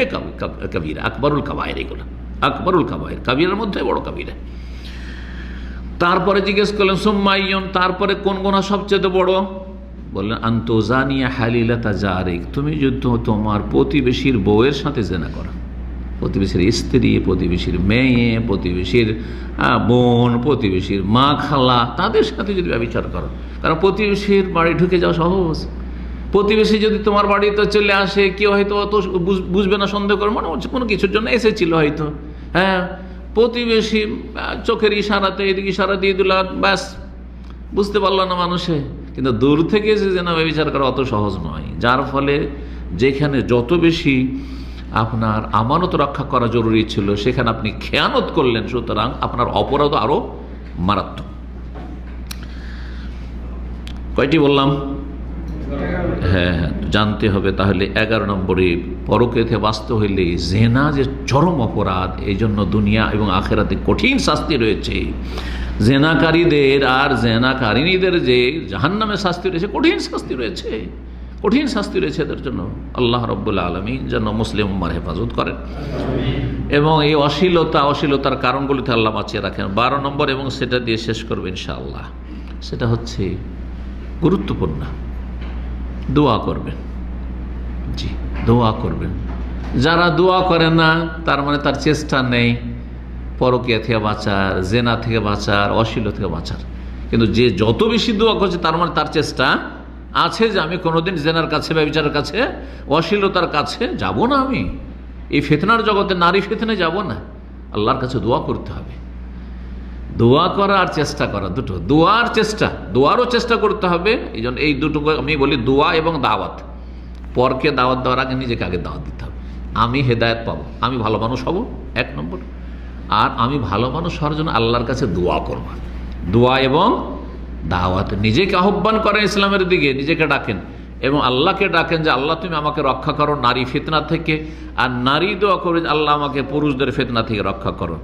কাবিরা, আকবরুল কাবায়ের, এগুলো আকবরুল কাবায়ের, কাবিরার মধ্যে বড় কাবিরা। তারপরে জিজ্ঞেস করলেন সুম্মাইয়ুন, তারপরে কোন গুনাহ সবচেয়ে বড়? বললেন আনতুজানিয়া হালিলাতা জারিক, তুমি যদি তোমার প্রতিবেশীর বউয়ের সাথে জেনা করো, প্রতিবেশীর স্ত্রী, প্রতিবেশীর মেয়ে, প্রতিবেশীর বোন, প্রতিবেশীর মা, খালা, তাদের সাথে যদি ব্যভিচার করো। কারণ প্রতিবেশীর বাড়ি ঢুকে যাওয়া সহজ। প্রতিবেশী যদি তোমার বাড়িতে চলে আসে, কেউ হয়তো অত বুঝবে না, সন্দেহ করে, মনে হচ্ছে কোনো কিছুর জন্য এসেছিল হয়তো, হ্যাঁ প্রতিবেশী চোখের ইশারাতে এদিকে ইশারা দিয়ে দিল, ব্যাস বুঝতে পারলো না মানুষে। কিন্তু দূর থেকে যে জেনা ব্যভিচার করা অত সহজ নয়, যার ফলে যেখানে যত বেশি আপনার আমানত রক্ষা করা জরুরি ছিল, সেখানে আপনি খেয়ানত করলেন, সুতরাং আপনার অপরাধ আরও মারাত্মক। কয়টি বললাম? হ্যাঁ, জানতে হবে তাহলে 11 নম্বরে পরকীয়াতে বাঁচতে হইলে জেনা যে চরম অপরাধ, এই জন্য দুনিয়া এবং আখেরাতে কঠিন শাস্তি রয়েছে। জেনাকারীদের আর জেনাকারিনীদের যে জাহান্নামে শাস্তি রয়েছে, কঠিন শাস্তি রয়েছে, কঠিন শাস্তি রয়েছে এদের জন্য। আল্লাহ রাব্বুল আলামিন যেন মুসলিম উম্মার হেফাজত করেন এবং এই অশ্লীলতার কারণগুলিতে আল্লাহ বাঁচিয়ে রাখেন। 12 নম্বর, এবং সেটা দিয়ে শেষ করবে ইনশাআল্লাহ, সেটা হচ্ছে গুরুত্বপূর্ণ, দোয়া করবেন। জি, দোয়া করবেন। যারা দোয়া করে না তার মানে তার চেষ্টা নেই পরকীয়া থেকে বাঁচার, জেনা থেকে বাঁচার, অশ্লীলতা থেকে বাঁচার। কিন্তু যে যত বেশি দোয়া করছে তার মানে তার চেষ্টা আছে যে আমি কোনোদিন জেনার কাছে, ব্যভিচারের কাছে, অশ্লীলতার কাছে যাব না, আমি এই ফিতনার জগতে, নারী ফিতনায় যাব না। আল্লাহর কাছে দোয়া করতে হবে। দোয়া করা আর চেষ্টা করা দুটো, দোয়ার চেষ্টা, দোয়ারও চেষ্টা করতে হবে। এই জন্য এই দুটো আমি বলি, দোয়া এবং দাওয়াত। পরকে দাওয়াত দেওয়ার আগে নিজেকে আগে দাওয়াত দিতে হবে। আমি হেদায়েত পাবো, আমি ভালো মানুষ হব, 1 নম্বর। আর আমি ভালো মানুষ হওয়ার জন্য আল্লাহর কাছে দোয়া করব। দোয়া এবং দাওয়াত, নিজেকে আহ্বান করেন ইসলামের দিকে, নিজেকে ডাকেন এবং আল্লাহকে ডাকেন যে আল্লাহ তুমি আমাকে রক্ষা করো নারী ফিতনা থেকে, আর নারী দোয়া করবেন আল্লাহ আমাকে পুরুষদের ফিতনা থেকে রক্ষা করো।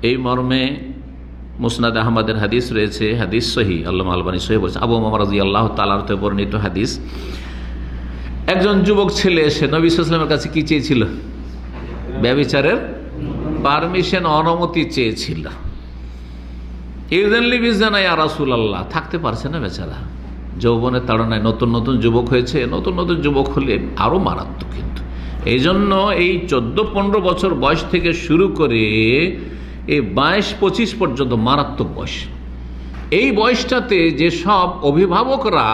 এই মর্মে মুসনাদ আহমদের হাদিস রয়েছে, হাদিস সহি, আল্লামা আলবানী সহি বলছেন, আবু উমামা রাদিয়াল্লাহু তাআলা আনহু বর্ণিত হাদিস। একজন যুবক ছেলে এসে নবী সাল্লাল্লাহু আলাইহি ওয়াসাল্লামের কাছে কি চেয়েছিল? ব্যভিচারের পারমিশন, অনুমতি চেয়েছিল। ইযিনলি বিজানা ইয়া রাসূলুল্লাহ, থাকতে পারছে না বেচারা, যৌবনের তাড়নায়, নতুন নতুন যুবক হয়েছে। নতুন নতুন যুবক হলে আরও মারাত্মক। কিন্তু এই জন্য এই 14-15 বছর বয়স থেকে শুরু করে এই 22-25 পর্যন্ত মারাত্মক বয়স। এই বয়সটাতে যেসব অভিভাবকরা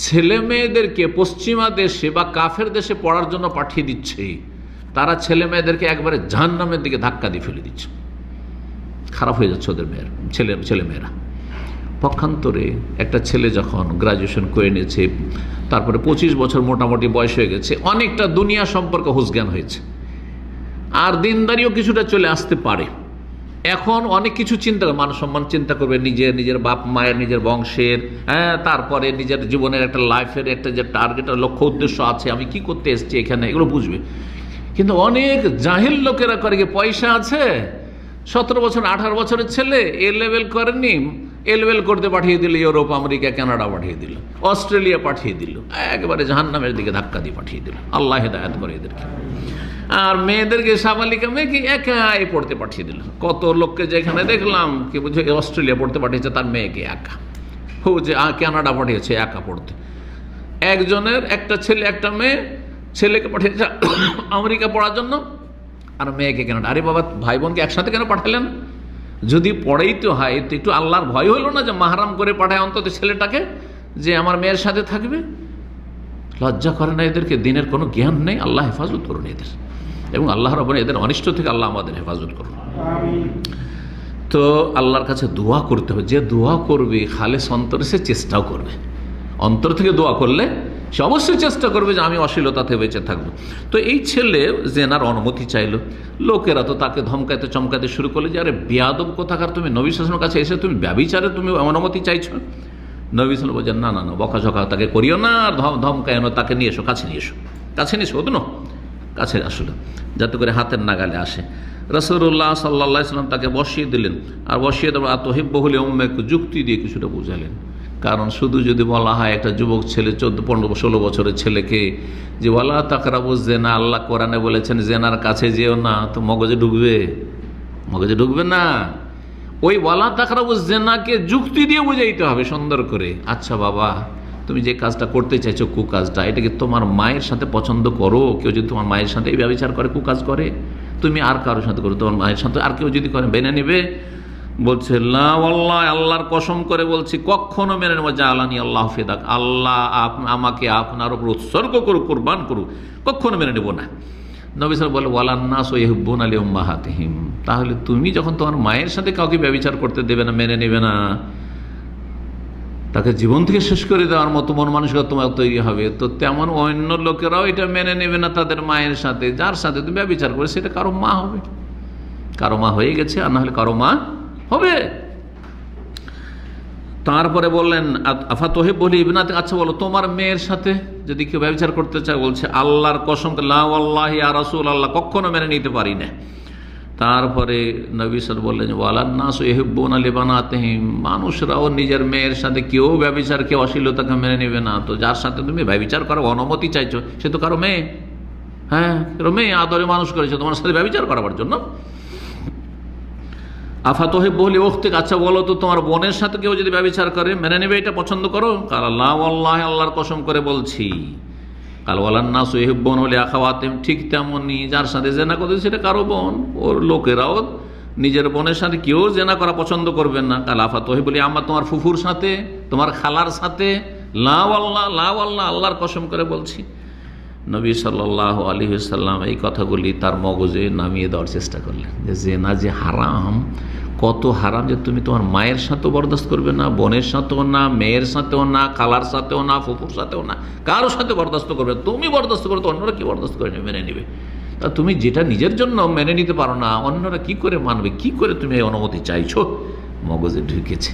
ছেলে মেয়েদেরকে পশ্চিমা দেশে বা কাফের দেশে পড়ার জন্য পাঠিয়ে দিচ্ছে, তারা ছেলে মেয়েদেরকে একবারে জাহান্নামের দিকে ধাক্কা দিয়ে ফেলে দিচ্ছে। খারাপ হয়ে যাচ্ছে ওদের ছেলে মেয়েরা। পক্ষান্তরে একটা ছেলে যখন গ্রাজুয়েশন করে নিয়েছে, তারপরে 25 বছর মোটামুটি বয়স হয়ে গেছে, অনেকটা দুনিয়া সম্পর্কে হুঁশজ্ঞান হয়েছে, আর দিনদারিও কিছুটা চলে আসতে পারে। এখন অনেক কিছু চিন্তা, মান সম্মান চিন্তা করবে, নিজের বাপ মায়ের, নিজের বংশের, তারপরে নিজের জীবনের একটা লাইফের একটা যে টার্গেট, লক্ষ্য উদ্দেশ্য আছে, আমি কি করতে এসেছি এখানে, এগুলো বুঝবে। কিন্তু অনেক জাহিল লোকেরা করে, পয়সা আছে, 17 বছর 18 বছরের ছেলে, এ লেভেল করেনি, এ লেভেল করতে পাঠিয়ে দিল, ইউরোপ, আমেরিকা, কানাডা পাঠিয়ে দিল, অস্ট্রেলিয়া পাঠিয়ে দিল, একেবারে জাহান্নামের দিকে ধাক্কা দিয়ে পাঠিয়ে দিল। আল্লাহ হেদায়েত করে এদেরকে। আর মেয়েদেরকে, সাবালিকা মেয়েকে একাই পড়তে পাঠিয়ে দিল। কত লোককে যেখানে দেখলাম কি বুঝে অস্ট্রেলিয়া পড়তে পাঠিয়েছে, তার মেয়েকে একা, যে কানাডা পাঠিয়েছে একা পড়তে। একজনের একটা ছেলে একটা মেয়ে, ছেলেকে পাঠিয়েছে আমেরিকা পড়ার জন্য, আর মেয়েকে কানাডা। আরে বাবা, ভাই বোনকে একসাথে কেন পাঠালেন? যদি পড়াইতে হয় তো একটু আল্লাহর ভয় হলো না যে মাহারাম করে পাঠায় অন্তত ছেলেটাকে, যে আমার মেয়ের সাথে থাকবে? লজ্জা করে না এদেরকে? দিনের কোনো জ্ঞান নেই। আল্লাহ হেফাজত করুন এদের, এবং আল্লাহ রাব্বুল এদের অনিষ্ট থেকে আল্লাহ আমাদের হেফাজত করুন। তো আল্লাহর কাছে দোয়া করতে হবে। যে দোয়া করবে খালেস অন্তরে, সে চেষ্টাও করবে। অন্তর থেকে দোয়া করলে সে অবশ্যই চেষ্টা করবে যে আমি অশ্লীলতা থেকে বেঁচে থাকবো। তো এই ছেলে জেনার অনুমতি চাইলো, লোকেরা তো তাকে ধমকাইতে চমকাতে শুরু করলে যে আরে বেয়াদব কোথাকার, তুমি নবী সাল্লাল্লাহু আলাইহি ওয়াসাল্লামের কাছে এসে তুমি ব্যভিচারে তুমি অনুমতি চাইছো? নবী সাল্লাল্লাহু আলাইহি ওয়াসাল্লাম বলছেন, না না না, বকাঝকা তাকে করিও না, আর ধমকায় না, তাকে নিয়ে এসো, কাছে নিয়ে এসো, কাছে নিয়ে এসো, ওদের কাছে আসলে যাতে করে হাতের নাগালে আসে। রাসূলুল্লাহ সাল্লাল্লাহু আলাইহি ওয়াসাল্লাম তাকে বসিয়ে দিলেন, আর বসিয়ে দেওয়া আতহিব্বুহু লিউম্মিক, যুক্তি দিয়ে কিছুটা বুঝালেন। কারণ শুধু যদি বলা হয় একটা যুবক ছেলে, 14-15-16 বছরের ছেলেকে যে ওয়ালা তাকরাবুজ জেনা, আল্লাহ কোরআনে বলেছেন জেনার কাছে যেও না, তো মগজে ঢুকবে? মগজে ঢুকবে না। ওই ওয়ালা তাকরাবুজ জেনাকে যুক্তি দিয়ে বুঝাইতে হবে সুন্দর করে। আচ্ছা বাবা, তুমি যে কাজটা করতে চাইছো, কুকাজটা, এটাকে তোমার মায়ের সাথে পছন্দ করো? কেউ যদি তোমার মায়ের সাথে এই ব্যভিচার করে, কুকাজ করে, তুমি আর কারোর সাথে করো, তোমার মায়ের সাথে আর কেউ যদি করে মেনে নেবে? বলছে লা ওয়াল্লাহি, আল্লাহর কসম করে বলছি, কখনো মেনে নেব। জালানি আল্লাহ ফিদাক, আল্লাহ আমাকে আপনার উপর উৎসর্গ করুক, কুরবান করুক, কখনো মেনে নেব না। নবী সাল্লাল্লাহু আলাইহি ওয়াসাল্লাম বলে ওয়ালান নাসু ইউহিব্বুনা লিউম্মাহাতিহিম, তাহলে তুমি যখন তোমার মায়ের সাথে কাউকে ব্যভিচার করতে দেবে না, মেনে নেবে না, তাকে জীবন থেকে শেষ করে দেওয়ার মতো মন মানসিকতা তোমার তৈরি হবে, তো তেমন অন্য লোকেরাও এটা মেনে নেবে না তাদের মায়ের সাথে। যার সাথে তুমি ব্যভিচার করে সেটা কারো মা হবে, কারো মা হয়ে গেছে, আর না হলে কারো মা হবে। তারপরে বললেন আফা তোহেব বলি ইবনাতে, আচ্ছা বলো তোমার মেয়ের সাথে যদি কেউ ব্যভিচার করতে চায়, বলছে আল্লাহর কসম লা ওয়াল্লাহি ইয়া রাসূলুল্লাহ, কখনো মেনে নিতে পারি না। তারপরে নবী সাল্লাল্লাহু আলাইহি ওয়াসাল্লাম, ওয়ালান নাসু ইউহিব্বুনা লিবানাতিহিম, মানুষরাও নিজের মেয়ের সাথে কেউ ব্যভিচার, কেউ অশ্লীলতাকে মেনে নেবে না। তো যার সাথে তুমি ব্যভিচার করো, অনুমতি চাইছো, সে তো কারো মেয়ে, হ্যাঁ কারো মেয়ে, আদরে মানুষ করেছে তোমার সাথে ব্যভিচার করার জন্য। আফা তোহেব বলি ওখতে, আচ্ছা বলো তো তোমার বোনের সাথে কেউ যদি ব্যভিচার করে মেনে নেবে, এটা পছন্দ করো? কাল লা ওয়াল্লাহি, আল্লাহর কসম করে বলছি। কাল ওয়ালান নাসু ইউহিব্বুনা লিআখাওয়াতিহিম, ঠিক তেমনি যার সাথে জেনা করছে সেটা কারো বোন, ওর লোকেরাও নিজের বোনের সাথে কেউ জেনা করা পছন্দ করবেন না। কাল আফা তোহেব বলি, আমার তোমার ফুফুর সাথে, তোমার খালার সাথে, লা ওয়াল্লাহ, লা ওয়াল্লাহ, আল্লাহর কসম করে বলছি। নবী সাল্লাল্লাহু আলাইহি ওয়াসাল্লাম এই কথাগুলি তার মগজে নামিয়ে দেওয়ার চেষ্টা করলেন, যে জেনা যে হারাম, কত হারাম যে তুমি তোমার মায়ের সাথেও বরদাস্ত করবে না, বোনের সাথেও না, মেয়ের সাথেও না, খালার সাথেও না, ফুফুর সাথেও না, কারোর সাথে বরদাস্ত করবে। তুমি বরদাস্ত করো তো অন্যরা কি বরদাস্ত করে মেনে নেবে? তা তুমি যেটা নিজের জন্য মেনে নিতে পারো না, অন্যরা কি করে মানবে? কি করে তুমি এই অনুমতি চাইছো? মগজে ঢুকেছে।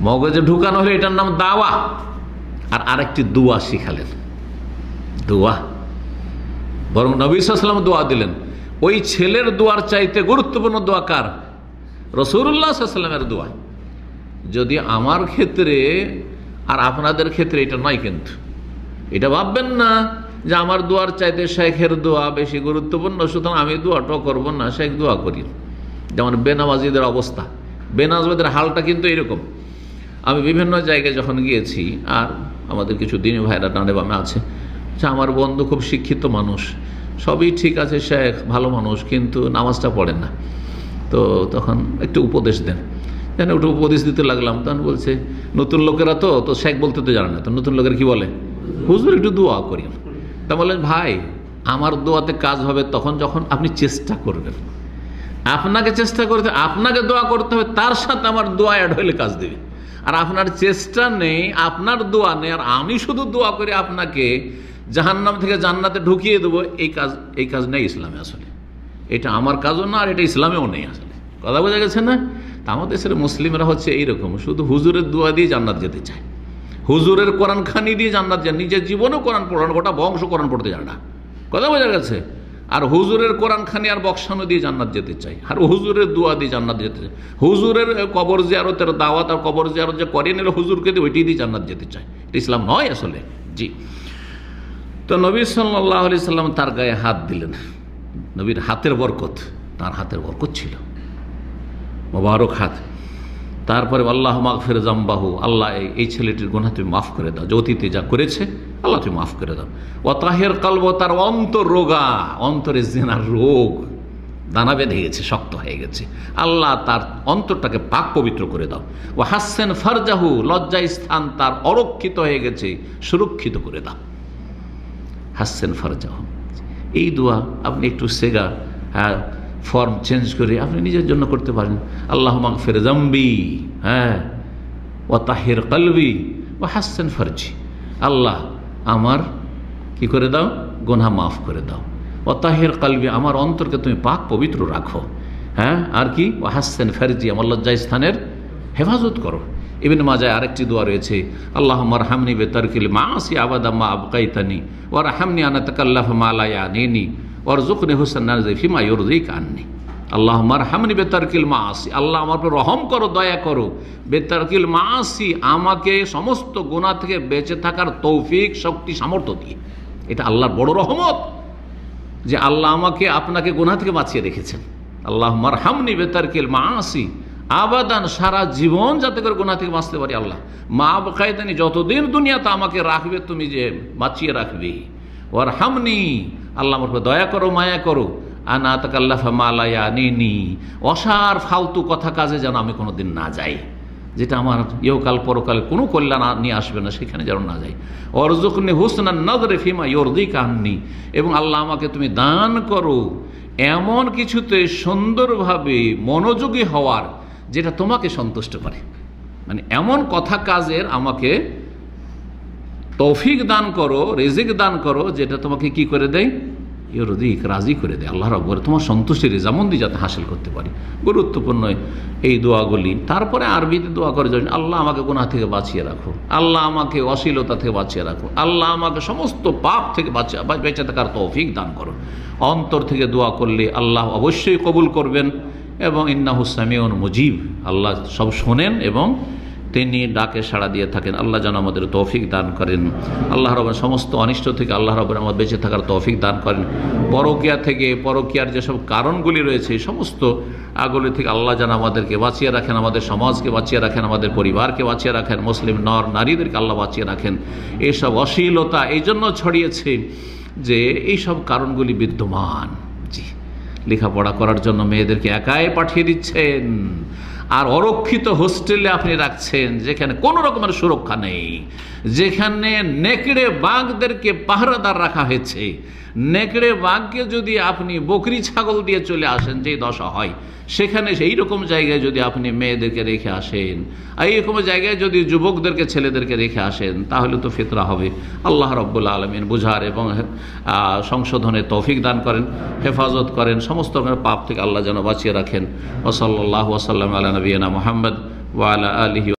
মগজে ঢুকানো হলে এটার নাম দাওয়া। আর আরেকটি দোয়া শিখালেন, দোয়া। বরং নবী সাল্লাল্লাহু আলাইহি ওয়াসাল্লাম দোয়া দিলেন। ওই ছেলের দোয়ার চাইতে গুরুত্বপূর্ণ দোয়া কার? রাসূলুল্লাহ সাল্লাল্লাহু আলাইহি ওয়াসাল্লামের দোয়া। যদি আমার ক্ষেত্রে আর আপনাদের ক্ষেত্রে এটা নয়, কিন্তু এটা ভাববেন না যে আমার দোয়ার চাইতে শেখের দোয়া বেশি গুরুত্বপূর্ণ, সুতরাং আমি দোয়াটাও করব না, শেখ দোয়া করি। যেমন বেনামাজিদের অবস্থা, বেনামাজিদের হালটা কিন্তু এরকম। আমি বিভিন্ন জায়গায় যখন গিয়েছি, আর আমাদের কিছু দিনী ভাইরা ডানে বামে আছে, আমার বন্ধু খুব শিক্ষিত মানুষ, সবই ঠিক আছে, শেখ ভালো মানুষ, কিন্তু নামাজটা পড়েন না। তো তখন একটু উপদেশ দেন, যেন একটু উপদেশ দিতে লাগলাম। তখন বলছে নতুন লোকেরা তো শেখ বলতে তো জানে না, তো নতুন লোকেরা কি বলে, হুজুর একটু দোয়া করি। তা বললেন ভাই, আমার দোয়াতে কাজ হবে তখন যখন আপনি চেষ্টা করবেন। আপনাকে চেষ্টা করতে, আপনাকে দোয়া করতে হবে, তার সাথে আমার দোয়া অ্যাড হলে কাজ দেবে। আর আপনার চেষ্টা নেই, আপনার দোয়া নেই, আর আমি শুধু দোয়া করে আপনাকে জাহান্নাম থেকে জান্নাতে ঢুকিয়ে দেবো, এই কাজ নেই ইসলামে। আসলে এটা আমার কাজও না, আর এটা ইসলামেও নেই। আসলে কথা বোঝা গেছে না? তা আমাদের দেশের মুসলিমরা হচ্ছে এইরকম, শুধু হুজুরের দোয়া দিয়ে জান্নাত যেতে চায়, হুজুরের কোরআন খানি দিয়ে জান্নাত যায়, নিজের জীবনেও কোরআন পড়ানো, গোটা বংশ কোরআন পড়তে জানে না। কথা বোঝা গেছে? আর হুজুরের কোরআন খানি আর বক্সানো দিয়ে জান্নাত যেতে চাই, আর হুজুরের দোয়া দিয়ে জান্নাত যেতে চাই। হুজুরের কবর জিয়ারতের দাওয়াত আর কবর জিয়ারত যে করে নিল হুজুরকে দিয়ে, ওইটি দিয়ে জান্নাত যেতে চাই। এটা ইসলাম নয় আসলে। জি। তো নবী সাল্লাল্লাহু আলাইহি সাল্লাম তার গায়ে হাত দিলেন। নবীর হাতের বরকত, তার হাতের বরকত ছিল, মোবারক হাত। তারপরে আল্লাহ মাগফির জামবাহু, আল্লাহ এই ছেলেটির গুনাহ তুমি মাফ করে দাও, যে অতীতে যা করেছে আল্লাহ তুমি মাফ করে দাও। ও তাহের কালব, তার অন্তর রোগা, অন্তরে জিনার রোগ দানা বেঁধে গেছে, শক্ত হয়ে গেছে, আল্লাহ তার অন্তরটাকে পাক পবিত্র করে দাও। ও হাসেন ফারজাহু, লজ্জা স্থান তার অরক্ষিত হয়ে গেছে, সুরক্ষিত করে দাও। হাসেন ফারজাহু, এই দোয়া আপনি একটু সেগা ফর্ম চেঞ্জ করে আপনি নিজের জন্য করতে পারেন। আল্লাহ মাগফির জামবি, হ্যাঁ, ও তাহির কলবি ও হাসেন ফারজি, আল্লাহ আমার কি করে দাও, গুনাহ মাফ করে দাও। ও তাহির কলবি, আমার অন্তরকে তুমি পাক পবিত্র রাখো, হ্যাঁ, আর কি, ও হাসেন ফারজি, আমার লজ্জা স্থানের হেফাজত করো। ইবনে মাজায় আরেকটি দোয়া রয়েছে, আল্লাহুম্মা রহামনি বিতারকিল মাআসি আবাদা মা আবকাইতানি ওয়া রহামনি আন আতাকাল্লাফা মা লা ইয়ানিনি ওয়ারযুকনি হুসনান ফিমা ইউরযিকা আননি। আল্লাহুম্মা রহামনি বিতারকিল মাআসি, আল্লাহ আমার উপর রহম করো, দয়া করো, বিতারকিল মাআসি, আমাকে সমস্ত গুনাহ থেকে বেঁচে থাকার তৌফিক, শক্তি, সামর্থ্য দিয়ে। এটা আল্লাহর বড় রহমত যে আল্লাহ আমাকে আপনাকে গুনাহ থেকে বাঁচিয়ে রেখেছেন। আল্লাহুম্মা রহামনি বিতারকিল মাআসি আবাদান, সারা জীবন যাতে করে গুনাহ থেকে বাঁচতে পারি। আল্লাহ মা বকায়দানি, যতদিন দুনিয়াতে আমাকে রাখবে তুমি, যে বাঁচিয়ে রাখবে। ওয়ারহামনি, আল্লাহ আমার উপর দয়া করো, মায়া করো। আনা তাকাল্লাফা মা লা ইয়ানিনি, অসার ফালতু কথা কাজে যেন আমি কোনোদিন না যাই, যেটা আমার ইহকাল পরকালে কোনো কল্যাণ নিয়ে আসবে না, সেখানে যেন না যাই। ওয়ারযুকনি হুসনান নাযরি ফিমা ইউরযিকা আননি, এবং আল্লাহ আমাকে তুমি দান করো এমন কিছুতে সুন্দরভাবে মনোযোগী হওয়ার যেটা তোমাকে সন্তুষ্ট করে। মানে এমন কথা কাজের আমাকে তৌফিক দান করো, রিজিক দান করো, যেটা তোমাকে কি করে দেয়, ইউরদিক, রাজি করে দেয় আল্লাহ রাব্বুল, তোমার সন্তুষ্টির রেজামন্দি যাতে হাসিল করতে পারি। গুরুত্বপূর্ণ এই দোয়াগুলি। তারপরে আরবিতে দোয়া করে যাবেন, আল্লাহ আমাকে গুনাহ থেকে বাঁচিয়ে রাখো, আল্লাহ আমাকে অশ্লীলতা থেকে বাঁচিয়ে রাখো, আল্লাহ আমাকে সমস্ত পাপ থেকে বেঁচে থাকার তৌফিক দান করো। অন্তর থেকে দোয়া করলে আল্লাহ অবশ্যই কবুল করবেন, এবং ইন্নাহু সামিউন মুজিব, আল্লাহ সব শোনেন এবং তিনি ডাকে সাড়া দিয়ে থাকেন। আল্লাহ যেন আমাদের তৌফিক দান করেন। আল্লাহ রাব্বুল সমস্ত অনিষ্ট থেকে আল্লাহ রাব্বুল আমাদের বেঁচে থাকার তৌফিক দান করেন। পরকীয়া থেকে, পরকীয়ার যেসব কারণগুলি রয়েছে সমস্ত আগুলি থেকে আল্লাহ যেন আমাদেরকে বাঁচিয়ে রাখেন, আমাদের সমাজকে বাঁচিয়ে রাখেন, আমাদের পরিবারকে বাঁচিয়ে রাখেন, মুসলিম নর নারীদেরকে আল্লাহ বাঁচিয়ে রাখেন। এইসব অশ্লীলতা এই জন্য ছড়িয়েছে যে এইসব কারণগুলি বিদ্যমান। জি, লেখাপড়া করার জন্য মেয়েদেরকে একাই পাঠিয়ে দিচ্ছেন, আর অরক্ষিত হোস্টেলে আপনি রাখছেন যেখানে কোনো রকমের সুরক্ষা নেই, যেখানে নেকড়ে বাঘদেরকে পাহারাদার রাখা হয়েছে। নেকড়ে বাঘকে যদি আপনি বকরি ছাগল দিয়ে চলে আসেন, যে দশা হয়, সেখানে সেই রকম জায়গায় যদি আপনি মেয়েদেরকে রেখে আসেন, এইরকম জায়গায় যদি যুবকদেরকে ছেলেদেরকে রেখে আসেন, তাহলে তো ফিতরা হবে। আল্লাহ রাব্বুল আলামিন বুঝার এবং সংশোধনের তৌফিক দান করেন, হেফাজত করেন, সমস্ত রকমের পাপ থেকে আল্লাহ যেন বাঁচিয়ে রাখেন। ওয়া সাল্লাল্লাহু ওয়া সাল্লাম আলা নবিয়িনা মুহাম্মদ ওয়া আলা আলিহি